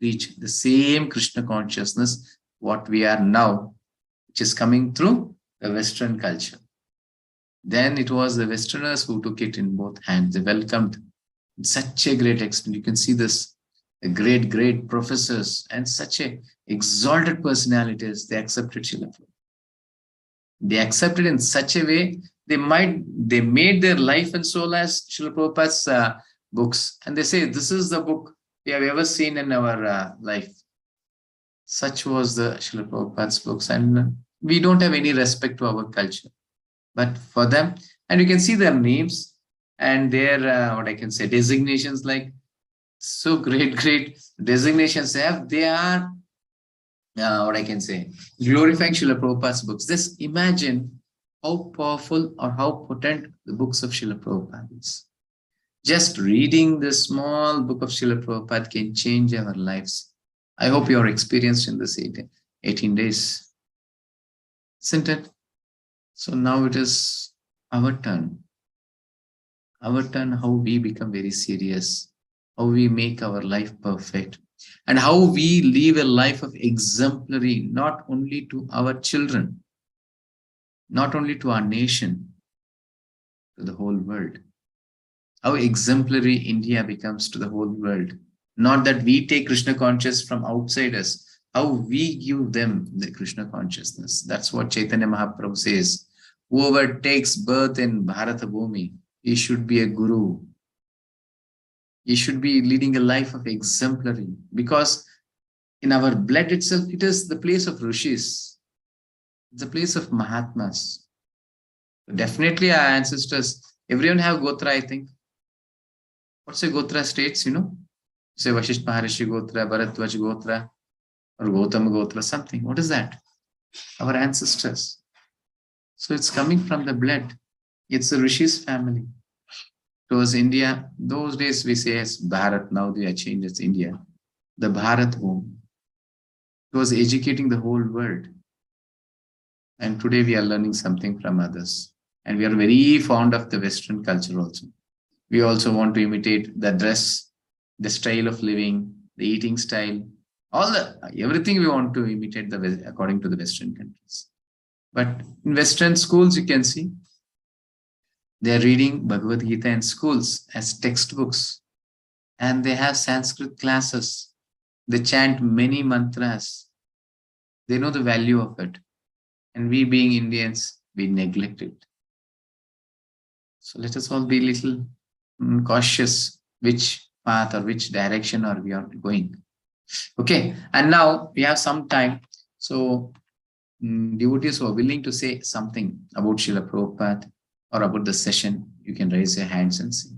reach the same Krishna consciousness what we are now, which is coming through the Western culture. Then it was the Westerners who took it in both hands. They welcomed such a great extent. You can see this, the great professors and such a exalted personalities. They accepted Srila Prabhupada. They accepted in such a way, they made their life and soul as Srila Prabhupada's books. And they say, this is the book we have ever seen in our life. Such was the Srila Prabhupada's books, and we don't have any respect to our culture. But for them, and you can see their names and their, what I can say, designations, like So great designations they have. They are, what I can say, glorifying Srila Prabhupada's books. Just imagine how powerful or how potent the books of Srila Prabhupada is. Just reading the small book of Srila Prabhupada can change our lives. I hope you are experienced in this 18 days. Isn't it? So now it is our turn. Our turn, how we become very serious, how we make our life perfect, and how we live a life of exemplary, not only to our children, not only to our nation, to the whole world. How exemplary India becomes to the whole world. Not that we take Krishna consciousness from outside us, how we give them the Krishna consciousness. That's what Chaitanya Mahaprabhu says. Whoever takes birth in Bharata Bhumi, he should be a guru. He should be leading a life of exemplary, because in our blood itself, it is the place of rishis. It's the place of Mahatmas. Definitely our ancestors, everyone have Gotra, I think. What's a Gotra states, you know? Say Vashisht Maharishi Gotra, Bharatvaj Gotra, or Gautam Gotra, something. What is that? Our ancestors. So it's coming from the blood. It's the Rishi's family. Towards India, those days we say as Bharat, now they are changed as India. The Bharat home. It was educating the whole world. And today we are learning something from others. And we are very fond of the Western culture also. We also want to imitate the dress, the style of living, the eating style, everything we want to imitate according to the Western countries. But in Western schools, you can see, they are reading Bhagavad Gita in schools as textbooks. And they have Sanskrit classes. They chant many mantras. They know the value of it. And we being Indians, we neglect it. So let us all be a little cautious which path or which direction are we are going. Okay, and now we have some time. So devotees who are willing to say something about Srila Prabhupada or about the session, you can raise your hands and see.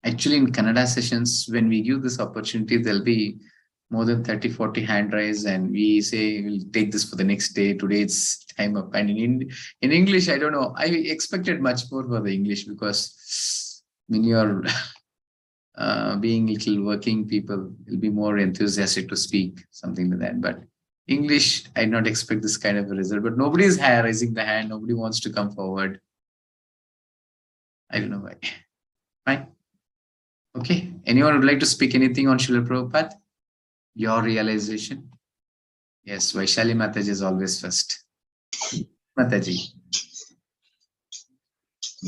Actually, in Kannada sessions, when we give this opportunity, there'll be more than 30-40 hand raise, and we say we'll take this for the next day. Today it's time up. And in English, I don't know. I expected much more for the English, because when you're being little working people, will be more enthusiastic to speak, something like that. But English, I did not expect this kind of a result. But nobody is raising the hand. Nobody wants to come forward. I don't know why. Fine. Okay. Anyone would like to speak anything on Srila Prabhupada? Your realization? Yes, Vaishali Mataji is always first. Mataji.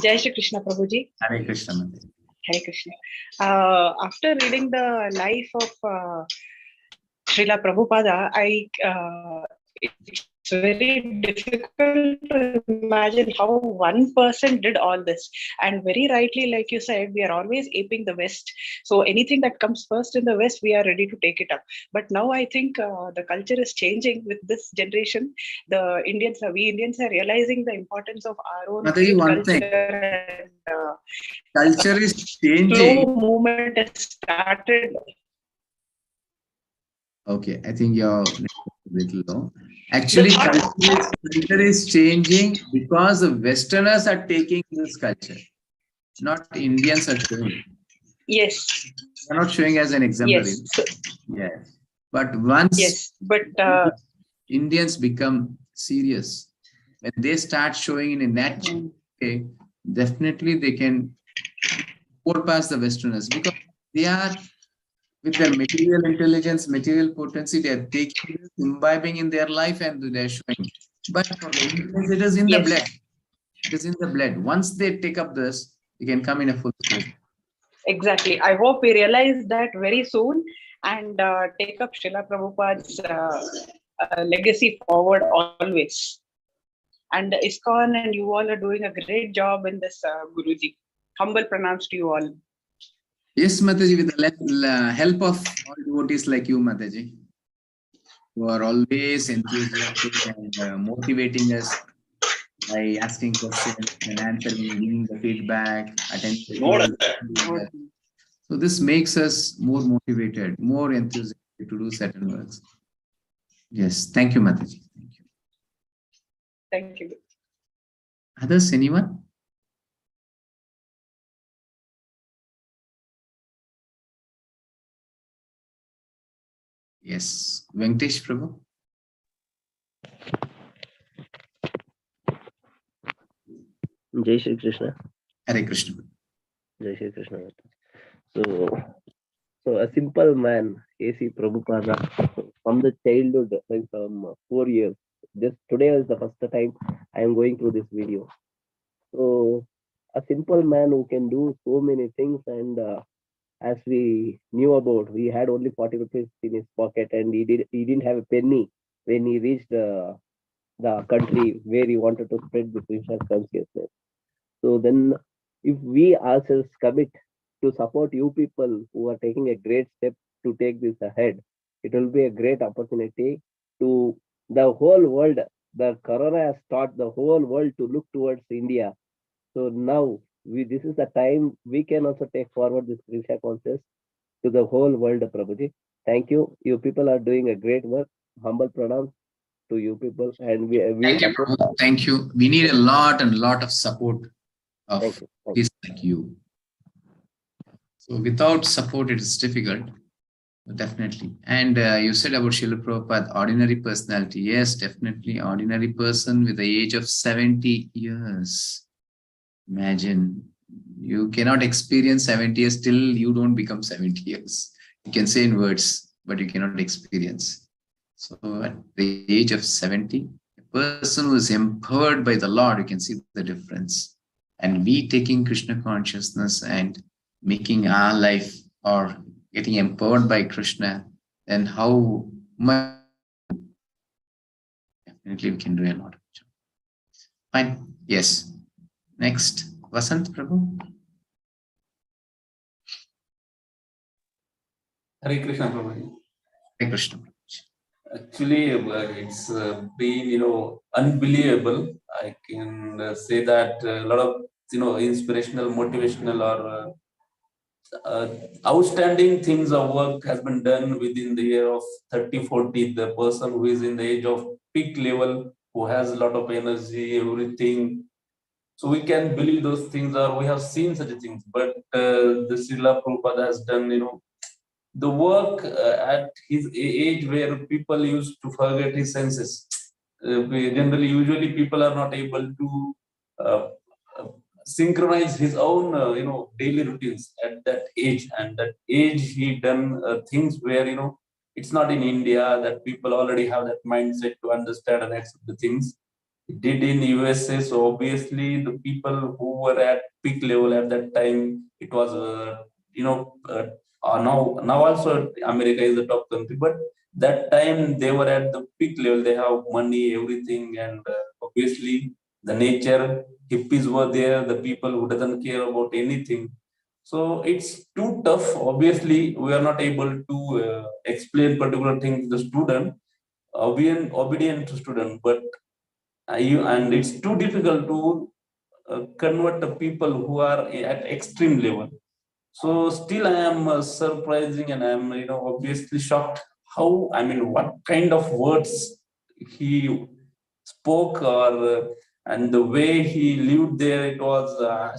Jai Shri Krishna Prabhuji.
Hare Krishna Mataji.
Hare Krishna. After reading the life of Srila Prabhupada, it's very difficult to imagine how one person did all this. And very rightly, like you said, we are always aping the West. So anything that comes first in the West, we are ready to take it up. But now I think the culture is changing with this generation. We Indians are realizing the importance of our own culture.
Culture is changing.
Slow movement has started.
Okay, I think you're a little low. Actually, culture is changing because the Westerners are taking this culture, not Indians are showing.
Yes.
They're not showing as an exemplary.
Yes.
Yes. But once Indians become serious, when they start showing in a natural way, definitely they can go past the Westerners, because they are, with their material intelligence, material potency, they are taking this, imbibing in their life, and they are showing. But for the Indians, it is in the blood. It is in the blood. Once they take up this, they can come in a full scope.
Exactly. I hope we realize that very soon and take up Srila Prabhupada's legacy forward always. And ISKCON and you all are doing a great job in this, Guruji. Humble pranams to you all.
Yes, Mataji, with the help of all devotees like you, Mataji, who are always enthusiastic and motivating us. by asking questions and answering, giving the feedback, attending the class. So this makes us more motivated, more enthusiastic to do certain works. Yes, thank you, Mataji. Thank you.
Thank you.
Others, anyone? Yes, Venkatesh Prabhu.
Jai Shri Krishna.
Hare Krishna.
Jai Shri Krishna. So a simple man, A.C. Prabhupada, from the childhood, like from 4 years. Just today is the first time I am going through this video. So a simple man who can do so many things, and as we knew about, he had only 40 rupees in his pocket, and he didn't have a penny when he reached the country where he wanted to spread the Krishna consciousness. So then, if we ourselves commit to support you people who are taking a great step to take this ahead, it will be a great opportunity to the whole world. The corona has taught the whole world to look towards India. So now this is the time we can also take forward this Krishna consciousness to the whole world, Prabhuji. Thank you. You people are doing a great work. Humble pranam to you people, and we
Thank you, Prabhu. Thank you. We need a lot of support of people like you. So without support, it is difficult. Definitely. And you said about Srila Prabhupada, ordinary personality. Yes, definitely. Ordinary person with the age of 70 years. Imagine, you cannot experience 70 years till you don't become 70 years. You can say in words, but you cannot experience. So at the age of 70, a person who is empowered by the Lord, you can see the difference. And we taking Krishna consciousness and making our life or getting empowered by Krishna, then how much definitely we can do a lot. Fine. Yes. Next, Vasant Prabhu.
Hare Krishna Prabhu.
Hare Krishna.
Actually, it's been unbelievable. I can say that a lot of inspirational, motivational, or outstanding things of work has been done within the year of 30-40. The person who is in the age of peak level, who has a lot of energy, everything. So we can believe those things, or we have seen such things. But the Srila Prabhupada has done, the work at his age where people used to forget his senses. Usually people are not able to uh, synchronize his own daily routines at that age. And that age he done things where it's not in India that people already have that mindset to understand and accept the things. He did in USA. So obviously the people who were at peak level at that time, it was now also America is the top country, but that time they were at the peak level. They have money, everything, and obviously the nature, hippies were there, the people who doesn't care about anything. So it's too tough. Obviously, we are not able to explain particular things to the student, obedient to student, but and it's too difficult to convert the people who are at extreme level. So still I am surprising, and I am obviously shocked how, what kind of words he spoke, or and the way he lived there, it was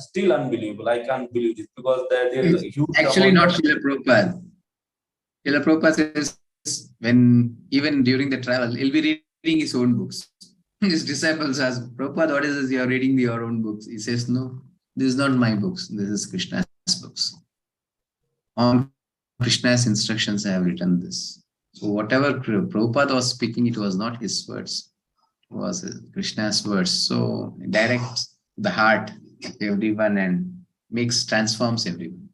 still unbelievable. I can't believe this, because there is a huge
Actually
amount
not Srila Prabhupada. Srila Prabhupada says when even during the travel, he'll be reading his own books. His disciples ask, Prabhupada, what is this? You are reading your own books. He says, no, this is not my books. This is Krishna's books. On Krishna's instructions, I have written this. So whatever Prabhupada was speaking, it was not his words. It was Krishna's words. So direct the heart of everyone and transforms everyone.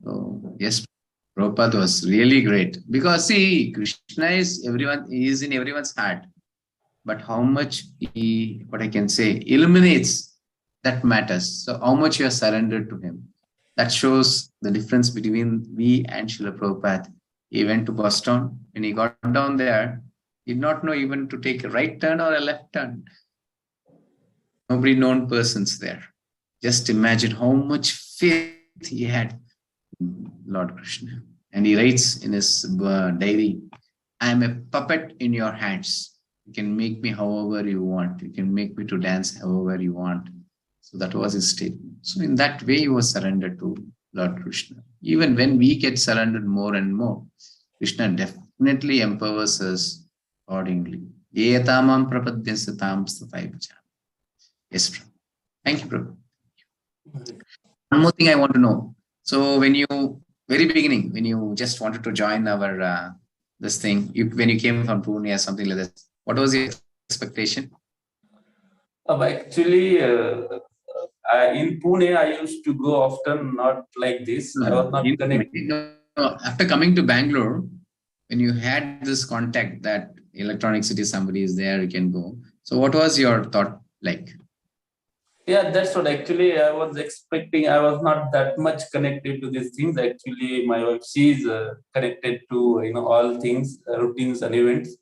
So yes, Prabhupada was really great. Because see, Krishna is in everyone's heart. But how much he, what I can say, illuminates, that matters. So how much you are surrendered to him. That shows the difference between we and Srila Prabhupada. He went to Boston. When he got down there, he did not know even to take a right turn or a left turn. Nobody known persons there. Just imagine how much faith he had in Lord Krishna. And he writes in his diary, I am a puppet in your hands. You can make me however you want. You can make me to dance however you want. So that was his statement. So in that way, he was surrendered to Lord Krishna. Even when we get surrendered more and more, Krishna definitely empowers us accordingly. Yes, Prabhu. Thank you, Prabhu. One more thing I want to know. So when you, very beginning, when you just wanted to join our, this thing, when you came from Pune or something like that, what was your expectation?
Actually, in Pune, I used to go often, not like this. I was not connected.
After coming to Bangalore, when you had this contact that electronic city, somebody is there, you can go. So what was your thought like?
Yeah, that's what actually I was expecting. I was not that much connected to these things. Actually, my wife, she's connected to all things, routines and events.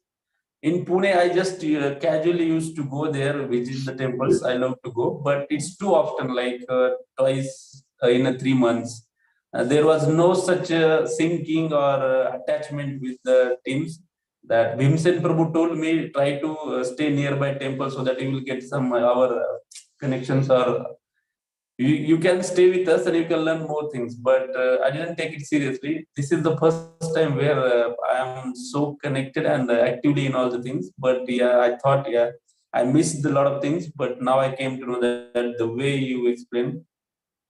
In Pune, I just casually used to go there, visit the temples. I love to go, but it's too often, like twice in 3 months. There was no such syncing or attachment with the teams. That Bhimsen Prabhu told me, try to stay nearby temple so that you will get some our connections, or you can stay with us and you can learn more things. But I didn't take it seriously. This is the first time where I am so connected and actively in all the things. But yeah, I thought, yeah, I missed a lot of things. But now I came to know that the way you explained,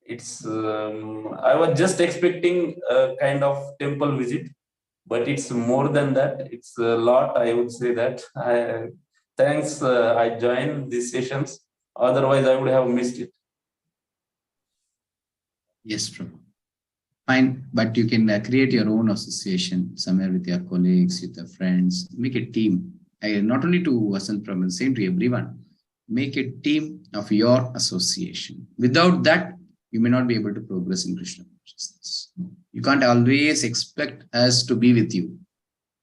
it's I was just expecting a kind of temple visit, but it's more than that. It's a lot, I would say that. Thanks, I joined these sessions. Otherwise, I would have missed it.
Yes, Prabhu. Fine, but you can create your own association somewhere with your colleagues, with your friends, make a team. Not only to Vasant Prabhu, same to everyone. Make a team of your association. Without that, you may not be able to progress in Krishna consciousness. You can't always expect us to be with you.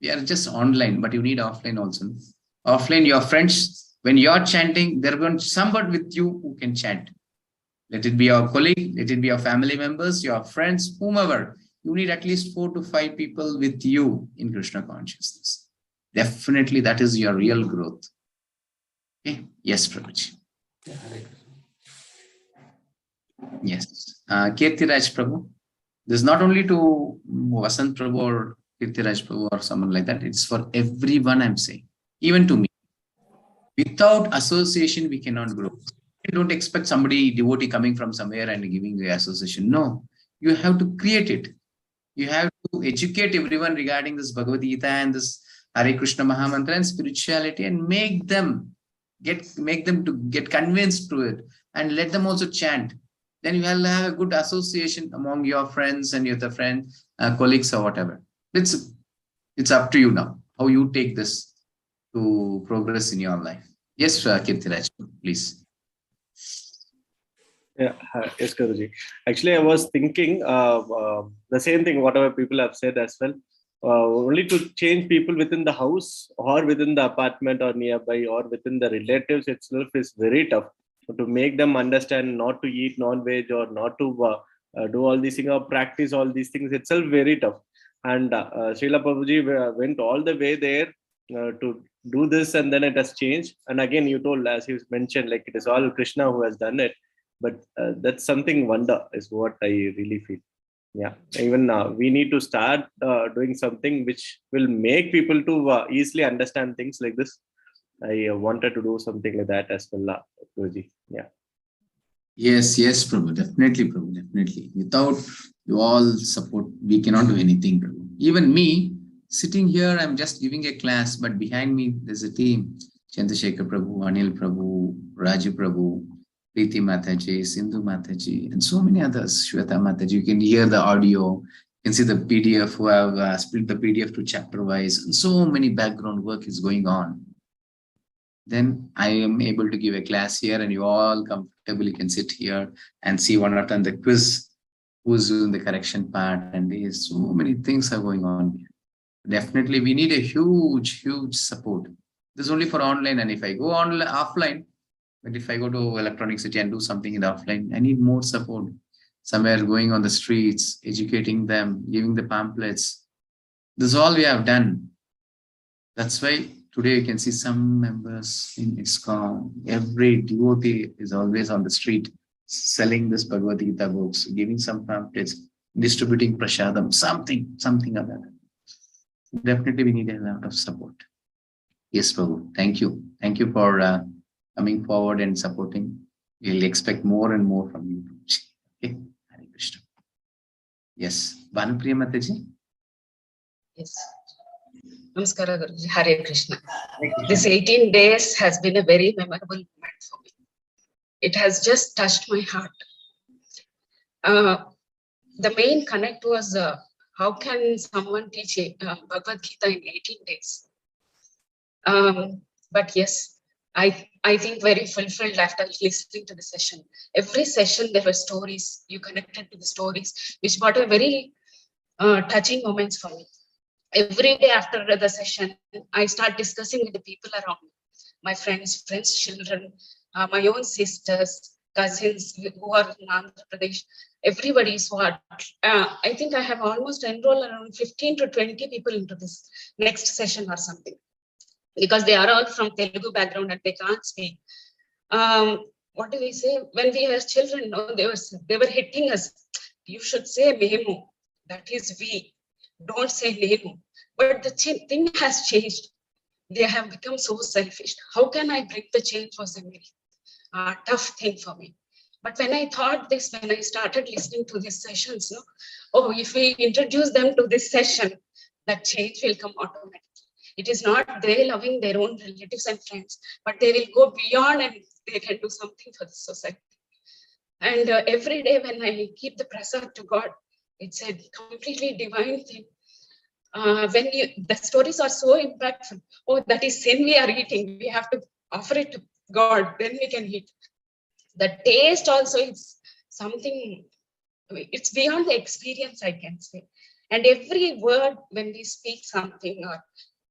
We are just online, but you need offline also. Offline, your friends, when you're chanting, they're going to somebody with you who can chant. Let it be your colleague, let it be your family members, your friends, whomever. You need at least 4 to 5 people with you in Krishna consciousness. Definitely, that is your real growth. Okay. Yes, Prabhuji. Yes. Kirtiraj Prabhu. This is not only to Vasant Prabhu or Kirtiraj Prabhu or someone like that. It's for everyone, I'm saying. Even to me. Without association, we cannot grow. You don't expect somebody, devotee coming from somewhere and giving you association. No. You have to create it. You have to educate everyone regarding this Bhagavad Gita and this Hare Krishna Mahamantra and spirituality, and make them to get convinced to it, and let them also chant. Then you will have a good association among your friends and your friends, colleagues or whatever. It's up to you now, how you take this to progress in your life. Yes, Kirtiraj, please.
Yeah, yes, Guruji. Actually, I was thinking the same thing, whatever people have said as well. Only to change people within the house or within the apartment or nearby or within the relatives itself is very tough. To make them understand not to eat non-veg or not to do all these things or practice all these things itself very tough. And Srila Prabhuji went all the way there to do this, and then it has changed. And again, you told, as you mentioned, like it is all Krishna who has done it. But that's something wonder is what I really feel. Yeah, even we need to start doing something which will make people to easily understand things like this. I wanted to do something like that as well, Guruji. Yeah.
Yes, Prabhu. Definitely, Prabhu. Definitely. Without you all support, we cannot do anything, Prabhu. Even me, sitting here, I'm just giving a class, but behind me, there's a team. Chandrasekhar Prabhu, Anil Prabhu, Raju Prabhu, Preeti Mataji, Sindhu Mataji, and so many others. Shweta Mataji. You can hear the audio. You can see the PDF who have split the PDF to chapter wise. And so many background work is going on. Then I am able to give a class here, and you all comfortably can sit here and see one after the quiz, who's doing the correction part, and there's so many things are going on here. Definitely, we need a huge support. This is only for online, and if I go online, offline, But if I go to Electronic City and do something in the offline, I need more support. Somewhere going on the streets, educating them, giving the pamphlets. This is all we have done. That's why today you can see some members in ISKCON. Every devotee is always on the street selling this Bhagavad Gita books, giving some pamphlets, distributing prasadam, something other. Definitely we need a lot of support. Yes, Prabhu. Thank you. Thank you for coming forward and supporting. We'll expect more and more from you. Okay. Hare Krishna. Yes. Bhanupriya Mataji.
Yes. Namaskara, Guruji. Hare Krishna. This 18 days has been a very memorable moment for me. It has just touched my heart. The main connect was how can someone teach Bhagavad Gita in 18 days? But yes, I think very fulfilled after listening to the session. Every session there were stories. You connected to the stories, which brought a very touching moments for me. Every day after the session, I start discussing with the people around me, my friends, children, my own sisters, cousins who are in Andhra Pradesh. Everybody is what I think I have almost enrolled around 15 to 20 people into this next session or something, because they are all from Telugu background and they can't speak. What do we say? When we were children, no, they were hitting us. You should say memu, that is we. Don't say nemu. But the thing has changed. They have become so selfish. How can I bring the change was a very tough thing for me. But when I thought this, when I started listening to these sessions, if we introduce them to this session, that change will come automatically. It is not they loving their own relatives and friends, but they will go beyond and they can do something for the society. And every day when I keep the prasad to God, it's a completely divine thing. When the stories are so impactful, that is sin we are eating, we have to offer it to God, then we can eat. The taste also is something, it's beyond the experience, I can say. And every word when we speak something, or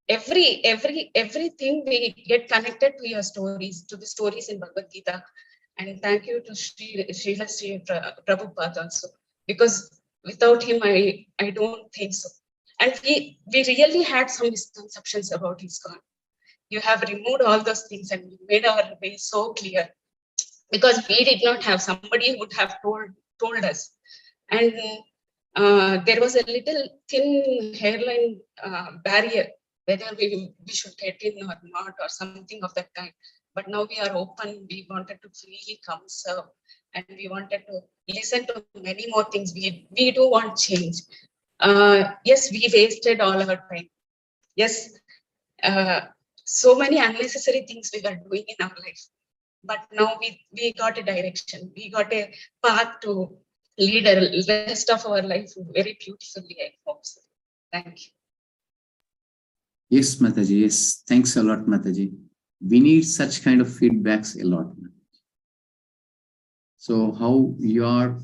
everything we get connected to your stories, to the stories in Bhagavad Gita. And thank you to Srila Sri Prabhupada also, because without him, I don't think so. And we really had some misconceptions about ISKCON. You have removed all those things and made our way so clear, because we did not have somebody who would have told us. And there was a little thin hairline barrier, whether we should get in or not, or something of that kind. But now we are open. We wanted to freely come serve, and we wanted to listen to many more things. We do want change. Yes, we wasted all our time. Yes, so many unnecessary things we were doing in our life. But now we got a direction. We got a path to lead the rest of our life very beautifully, I hope so. Thank you.
Yes, Mataji. Yes, thanks a lot, Mataji. We need such kind of feedbacks a lot. So how you are,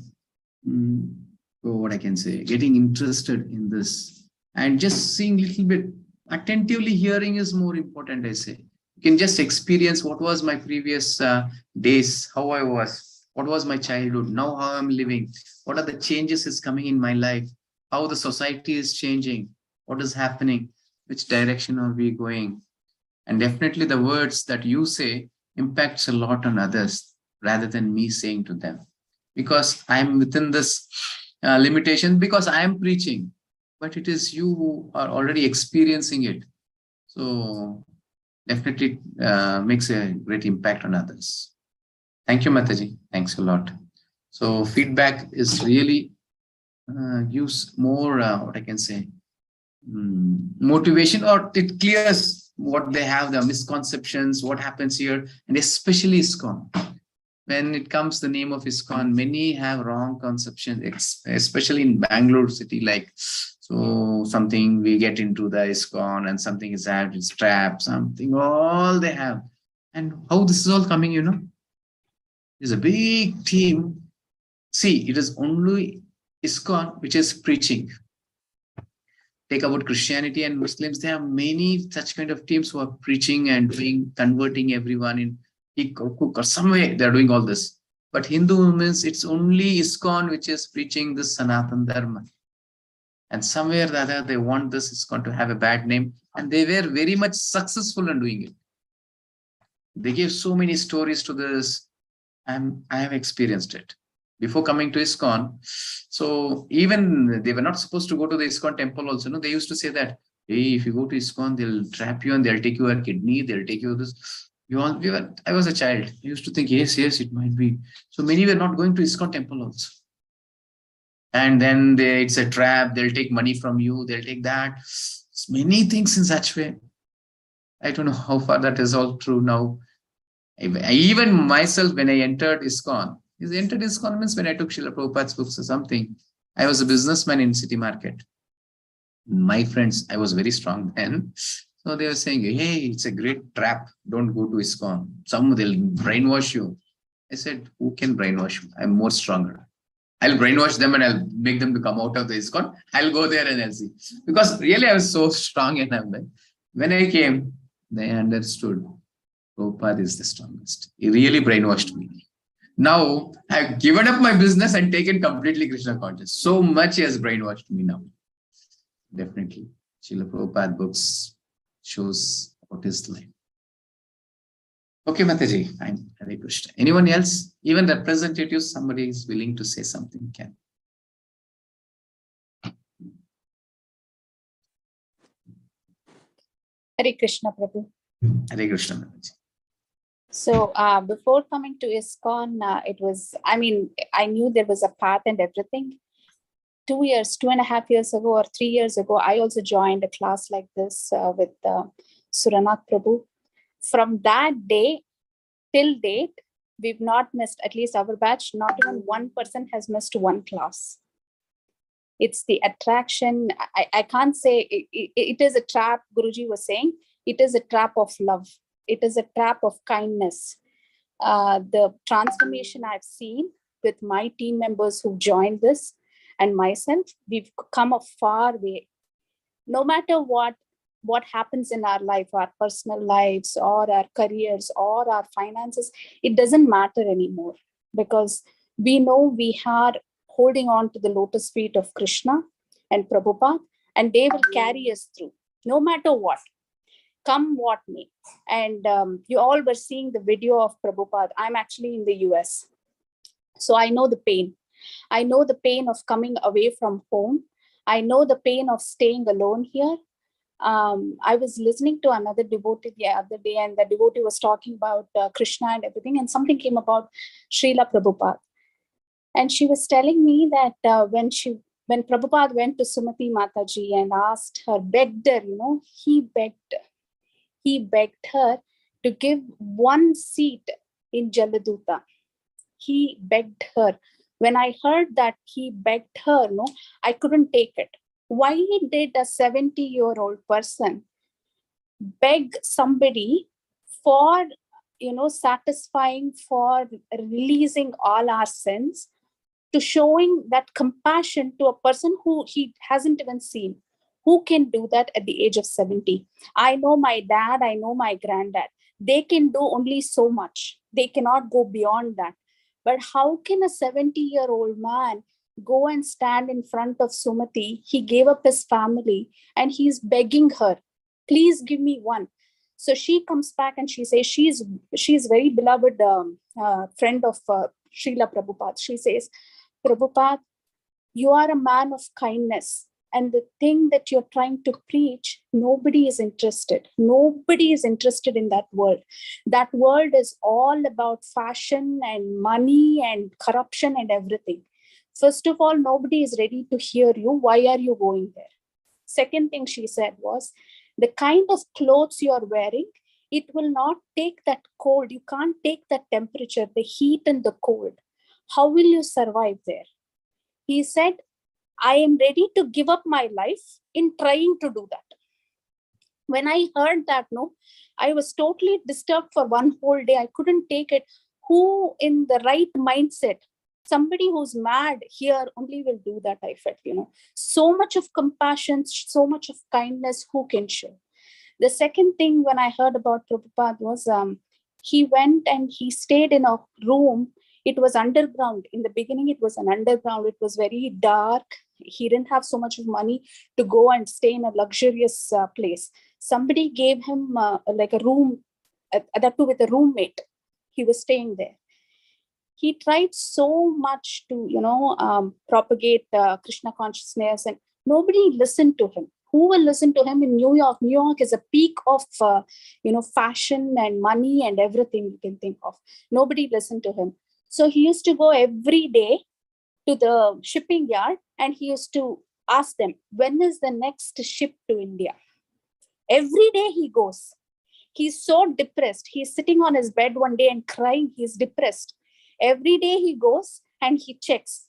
what I can say, getting interested in this and just seeing a little bit, attentively hearing is more important, I say. You can just experience what was my previous days, how I was, what was my childhood, now how I'm living, what are the changes is coming in my life, how the society is changing, what is happening, which direction are we going. And definitely the words that you say impacts a lot on others rather than me saying to them. Because I'm within this limitation, because I am preaching, but it is you who are already experiencing it. So definitely makes a great impact on others. Thank you, Mataji. Thanks a lot. So feedback is really gives more, what I can say, motivation, or it clears what they have, the misconceptions, what happens here, and especially ISKCON. When it comes to the name of ISKCON, many have wrong conceptions, especially in Bangalore city, like, so something we get into the ISKCON and something is added, it's trap, something, all they have. And how this is all coming, you know, there's a big team. See, it is only ISKCON which is preaching. Take about Christianity and Muslims, there are many such kind of teams who are preaching and doing, converting everyone in cook, or some way they're doing all this. But Hindu means it's only ISKCON which is preaching this Sanatan Dharma. And somewhere or the other, they want this ISKCON to have a bad name. And they were very much successful in doing it. They gave so many stories to this, and I have experienced it. Before coming to ISKCON, so even they were not supposed to go to the ISKCON temple also. No, they used to say that, hey, if you go to ISKCON, they'll trap you and they'll take your kidney, they'll take you this. I was a child. I used to think, yes, it might be. So many were not going to ISKCON temple also. And then it's a trap. They'll take money from you. They'll take that. Many things in such way. I don't know how far that is all true now. Even myself, when I entered ISKCON means when I took Srila Prabhupada's books or something. I was a businessman in city market. My friends, I was very strong then. So they were saying, hey, it's a great trap. Don't go to ISKCON. They'll brainwash you. I said, who can brainwash me? I'm more stronger. I'll brainwash them and I'll make them to come out of the ISKCON. I'll go there and I'll see. Because really I was so strong enough. When I came, they understood Prabhupada is the strongest. He really brainwashed me. Now I've given up my business and taken completely Krishna conscious. So much he has brainwashed me now. Definitely. Srila Prabhupada books shows what is life. Okay, Mataji, fine. Hare Krishna. Anyone else? Even representatives, somebody is willing to say something, can.
Hare Krishna, Prabhu.
Hare Krishna, Mataji.
So before coming to ISKCON, I knew there was a path and everything. 2.5 years ago or 3 years ago, I also joined a class like this with Suranatha Prabhu. From that day till date, we've not missed, at least our batch, not even one person has missed one class. It's the attraction. I can't say it is a trap, Guruji was saying. It is a trap of love. It is a trap of kindness. The transformation I've seen with my team members who joined this and myself, we've come a far way. No matter what happens in our life, our personal lives or our careers or our finances, it doesn't matter anymore, because we know we are holding on to the lotus feet of Krishna and Prabhupada, and they will carry us through no matter what, come what may. And you all were seeing the video of Prabhupada. I'm actually in the US, so I know the pain. I know the pain of coming away from home. I know the pain of staying alone here. I was listening to another devotee the other day, and the devotee was talking about Krishna and everything, and something came about Srila Prabhupada. And she was telling me that when Prabhupada went to Sumati Mataji and asked her, begged her, he begged her to give one seat in Jaladuta. He begged her. When I heard that he begged her, I couldn't take it. Why did a 70-year-old person beg somebody for, satisfying, for releasing all our sins, to showing that compassion to a person who he hasn't even seen? Who can do that at the age of 70? I know my dad, I know my granddad. They can do only so much. They cannot go beyond that. But how can a 70-year-old man go and stand in front of Sumati? He gave up his family and he's begging her, please give me one. So she comes back and she says, she's very beloved friend of Srila Prabhupada. She says, Prabhupada, you are a man of kindness. And the thing that you're trying to preach, nobody is interested. Nobody is interested in that world. That world is all about fashion and money and corruption and everything. First of all, nobody is ready to hear you. Why are you going there? Second thing she said was, the kind of clothes you're wearing, it will not take that cold. You can't take that temperature, the heat and the cold. How will you survive there? He said, I am ready to give up my life in trying to do that. When I heard that, I was totally disturbed for one whole day. I couldn't take it. Who in the right mindset, somebody who's mad here only will do that, I felt, So much of compassion, so much of kindness, who can show? The second thing when I heard about Prabhupada was, He went and he stayed in a room. It was underground. In the beginning, it was an underground. It was very dark. He didn't have so much of money to go and stay in a luxurious place. Somebody gave him like a room, that too with a roommate. He was staying there. He tried so much to, propagate Krishna consciousness, and nobody listened to him. Who will listen to him in New York? New York is a peak of, fashion and money and everything you can think of. Nobody listened to him. So he used to go every day to the shipping yard and he used to ask them, when is the next ship to India? Every day he goes. He's so depressed. He's sitting on his bed one day and crying. He's depressed. Every day he goes and he checks.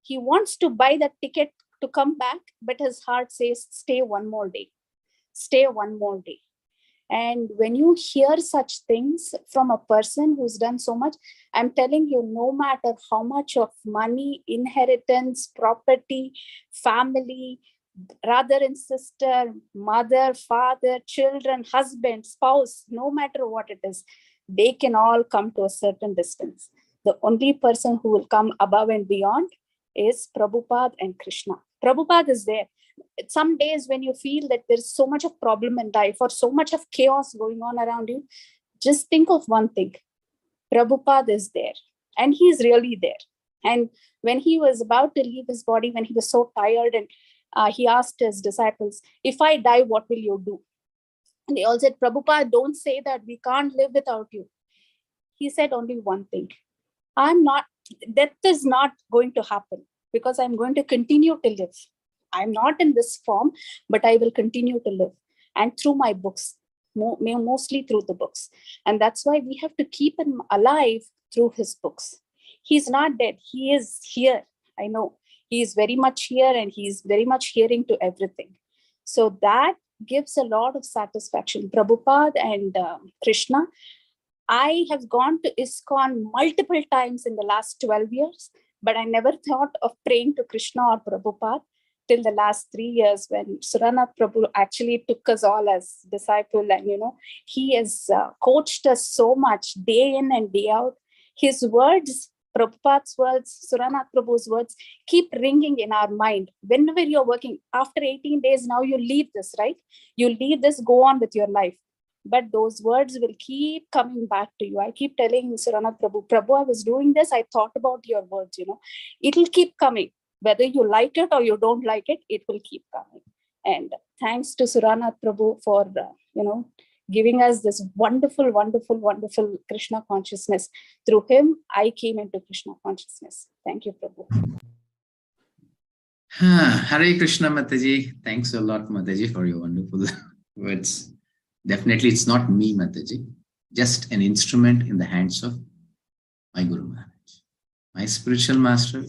He wants to buy that ticket to come back, but his heart says, stay one more day. Stay one more day. And when you hear such things from a person who's done so much, I'm telling you, no matter how much of money, inheritance, property, family, brother and sister, mother, father, children, husband, spouse, no matter what it is, they can all come to a certain distance. The only person who will come above and beyond is Prabhupada and Krishna. Prabhupada is there. Some days when you feel that there's so much of problem in life or so much of chaos going on around you, just think of one thing. Prabhupada is there and he's really there. And when he was about to leave his body, when he was so tired, and he asked his disciples, if I die, what will you do? And they all said, Prabhupada, don't say that. We can't live without you. He said only one thing. Death is not going to happen because I'm going to continue to live. I'm not in this form, but I will continue to live. And through my books, mostly through the books. And that's why we have to keep him alive through his books. He's not dead. He is here. I know. He is very much here and he's very much hearing to everything. So that gives a lot of satisfaction. Prabhupada and Krishna, I have gone to ISKCON multiple times in the last 12 years, but I never thought of praying to Krishna or Prabhupada till the last 3 years when Suranatha Prabhu actually took us all as disciple, and he has coached us so much day in and day out. His words, Prabhupada's words, Suranatha Prabhu's words keep ringing in our mind. Whenever you're working, after 18 days, now you leave this, right? You leave this, go on with your life. But those words will keep coming back to you. I keep telling Suranatha Prabhu, Prabhu, I was doing this, I thought about your words, It'll keep coming. Whether you like it or you don't like it, it will keep coming. And thanks to Suranatha Prabhu for, giving us this wonderful, wonderful, wonderful Krishna consciousness. Through him, I came into Krishna consciousness. Thank you, Prabhu.
Hare Krishna, Mataji. Thanks a lot, Mataji, for your wonderful words. Definitely, it's not me, Mataji. Just an instrument in the hands of my Guru Maharaj, my spiritual master.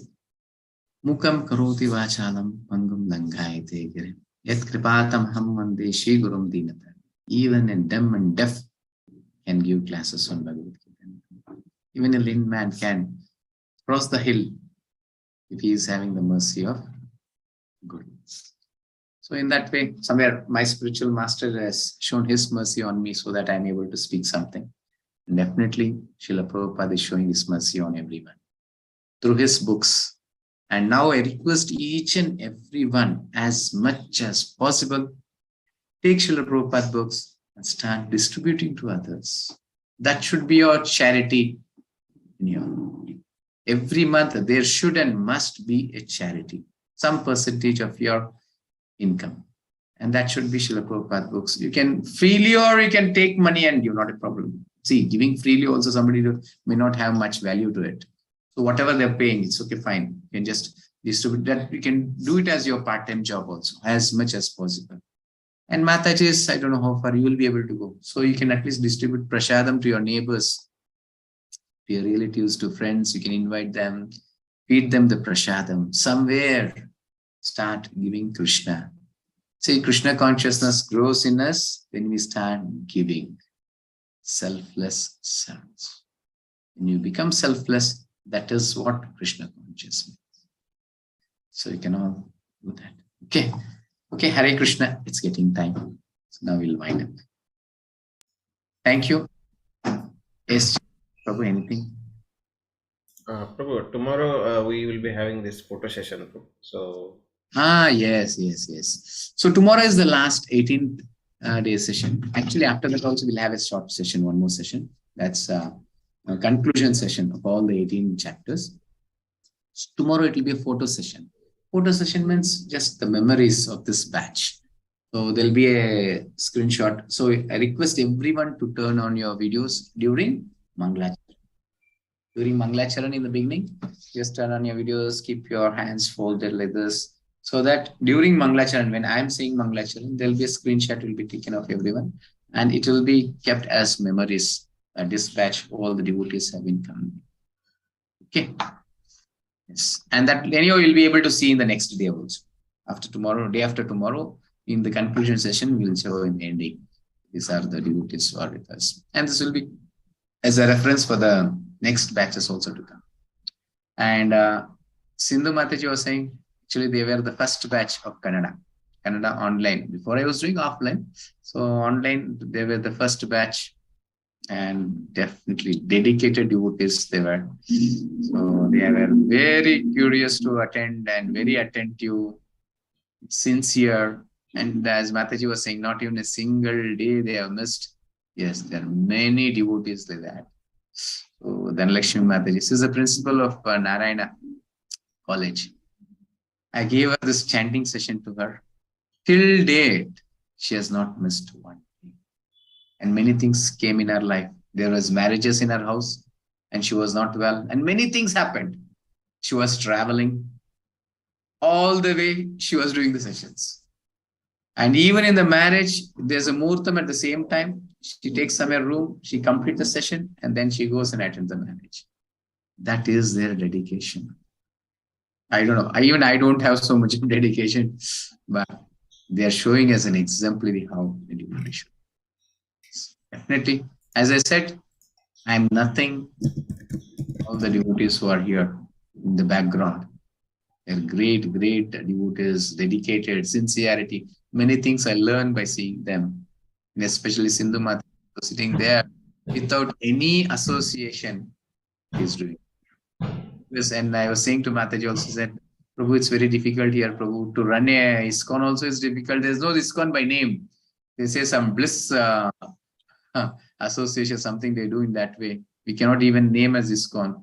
Mukam karoti vachalam pangam langayate girim. Yat kripatam ham vande Shri Gurum Dinata. Even a dumb and deaf can give classes on Bhagavad Gita. Even a lame man can cross the hill if he is having the mercy of goodness. So in that way, somewhere my spiritual master has shown his mercy on me so that I'm able to speak something. And definitely, Srila Prabhupada is showing his mercy on everyone through his books. And now I request each and everyone, as much as possible, take Srila Prabhupada books and start distributing to others. That should be your charity in your every month. There should and must be a charity, some percentage of your income. And that should be Srila Prabhupada books. You can freely or you can take money and give, not a problem. See, giving freely also somebody may not have much value to it. So whatever they're paying, it's okay, fine. You can just distribute that. You can do it as your part-time job also, as much as possible. And Mataji's, I don't know how far you will be able to go. So you can at least distribute prasadam to your neighbors, to your relatives, to friends. You can invite them, feed them the prasadam. Somewhere, start giving Krishna. See, Krishna consciousness grows in us when we start giving selfless service. When you become selfless, that is what Krishna consciousness means. So you can all do that. Okay. Okay, Hare Krishna. It's getting time. So now we'll wind up. Thank you. Yes, Prabhu, anything?
Prabhu, tomorrow we will be having this photo session. So.
Yes. So tomorrow is the last 18th day session. Actually, after that also we'll have a short session, one more session. That's a conclusion session of all the 18 chapters. So tomorrow it will be a photo session. Photo session means just the memories of this batch. So there'll be a screenshot. So I request everyone to turn on your videos during Mangalacharan. During Mangalacharan in the beginning, just turn on your videos, keep your hands folded like this. So that during Mangalacharan, when I'm saying Mangalacharan, there'll be a screenshot will be taken of everyone. And it will be kept as memories. A dispatch, all the devotees have been coming. Okay. Yes. And that anyhow you'll be able to see in the next day also. After tomorrow, day after tomorrow, in the conclusion session, we'll show in the ending. These are the devotees who are with us. And this will be as a reference for the next batches also to come. And Sindhu Mataji was saying, actually they were the first batch of Kannada online. Before I was doing offline. So online, they were the first batch and definitely dedicated devotees they were. So they were very curious to attend and very attentive, sincere. And as Mataji was saying, not even a single day they have missed. Yes, there are many devotees like that. So Dhanalakshmi Mataji, this is the principal of Narayana College. I gave her this chanting session to her. Till date, she has not missed one. And many things came in her life. There was marriages in her house and she was not well. And many things happened. She was traveling. All the way, she was doing the sessions. And even in the marriage, there's a muhurtam at the same time. She takes some room, she completes the session, and then she goes and attends the marriage. That is their dedication. I don't know. I don't have so much dedication, but they are showing as an exemplary how they should. Definitely. As I said, I'm nothing. All the devotees who are here in the background. They're great devotees, dedicated, sincerity. Many things I learned by seeing them. And especially Sindhu Mata sitting there without any association he's doing. Yes, and I was saying to Mataji also said, Prabhu, it's very difficult here, Prabhu, to run a ISKCON also is difficult. There's no ISKCON by name. They say some bliss association, something they do in that way. We cannot even name as ISKCON.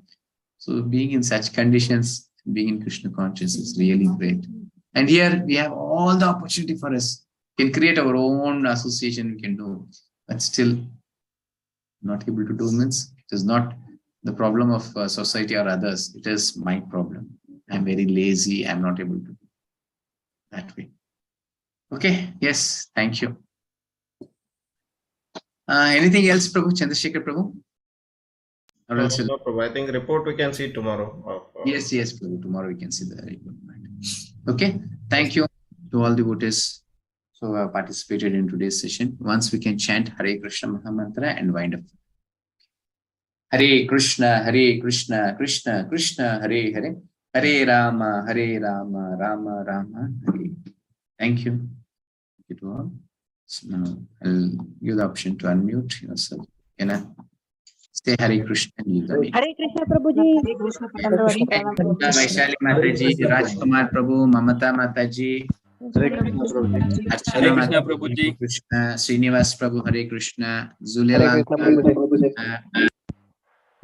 So being in such conditions, being in Krishna consciousness is really great. And here we have all the opportunity for us. We can create our own association, we can do, but still not able to do means it is not the problem of society or others. It is my problem. I'm very lazy. I'm not able to do that way. Okay. Yes. Thank you. Anything else, Prabhu? Chandrasekhar Prabhu? Or else
No, Prabhu. I think report we can see tomorrow.
Yes, Prabhu. Tomorrow we can see the report. Okay. Thank you to all devotees who have participated in today's session. Once we can chant Hare Krishna Mahamantra and wind up. Hare Krishna, Krishna Krishna, Hare Hare, Hare Rama, Rama Rama, Hare. Thank you. Thank you to all. So now I'll give the option to unmute yourself. Can I say Hare Krishna and leave the meeting?
Hare Krishna Prabhuji. Hare Krishna Prabhuji.
Vaishali Mataji, Rajkumar Prabhu, Mamata Mataji,
Hare Krishna Prabhuji.
Archana
Krishna
Mataji,
Prabhuji.
Krishna, Srinivas Prabhu, Hare Krishna, Zulelal,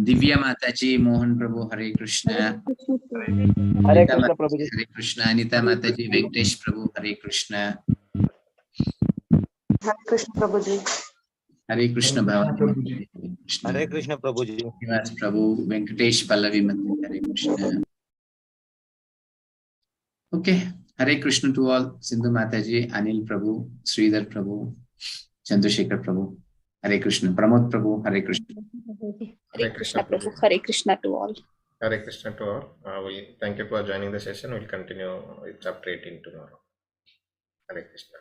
Divya Mataji, Mohan Prabhu, Hare Krishna,
Hare Krishna Prabhuji.
Hare Krishna, Anita Mataji, Venkatesh Prabhu, Hare Krishna,
Hare Krishna Prabhuji.
Hare Krishna Bhavani,
Hare Krishna Prabhuji.
Srinivas Prabhu, Venkatesh Pallavi Mataji, Hare Krishna. Okay, Hare Krishna to all. Sindhu Mataji, Anil Prabhu, Sridhar Prabhu, Chandrasekhar Prabhu, Hare Krishna, Pramod Prabhu, Hare Krishna.
Hare Krishna Prabhu. Hare Krishna to all.
Hare Krishna to all. Thank you for joining the session. We'll continue with chapter 18 tomorrow. Hare Krishna.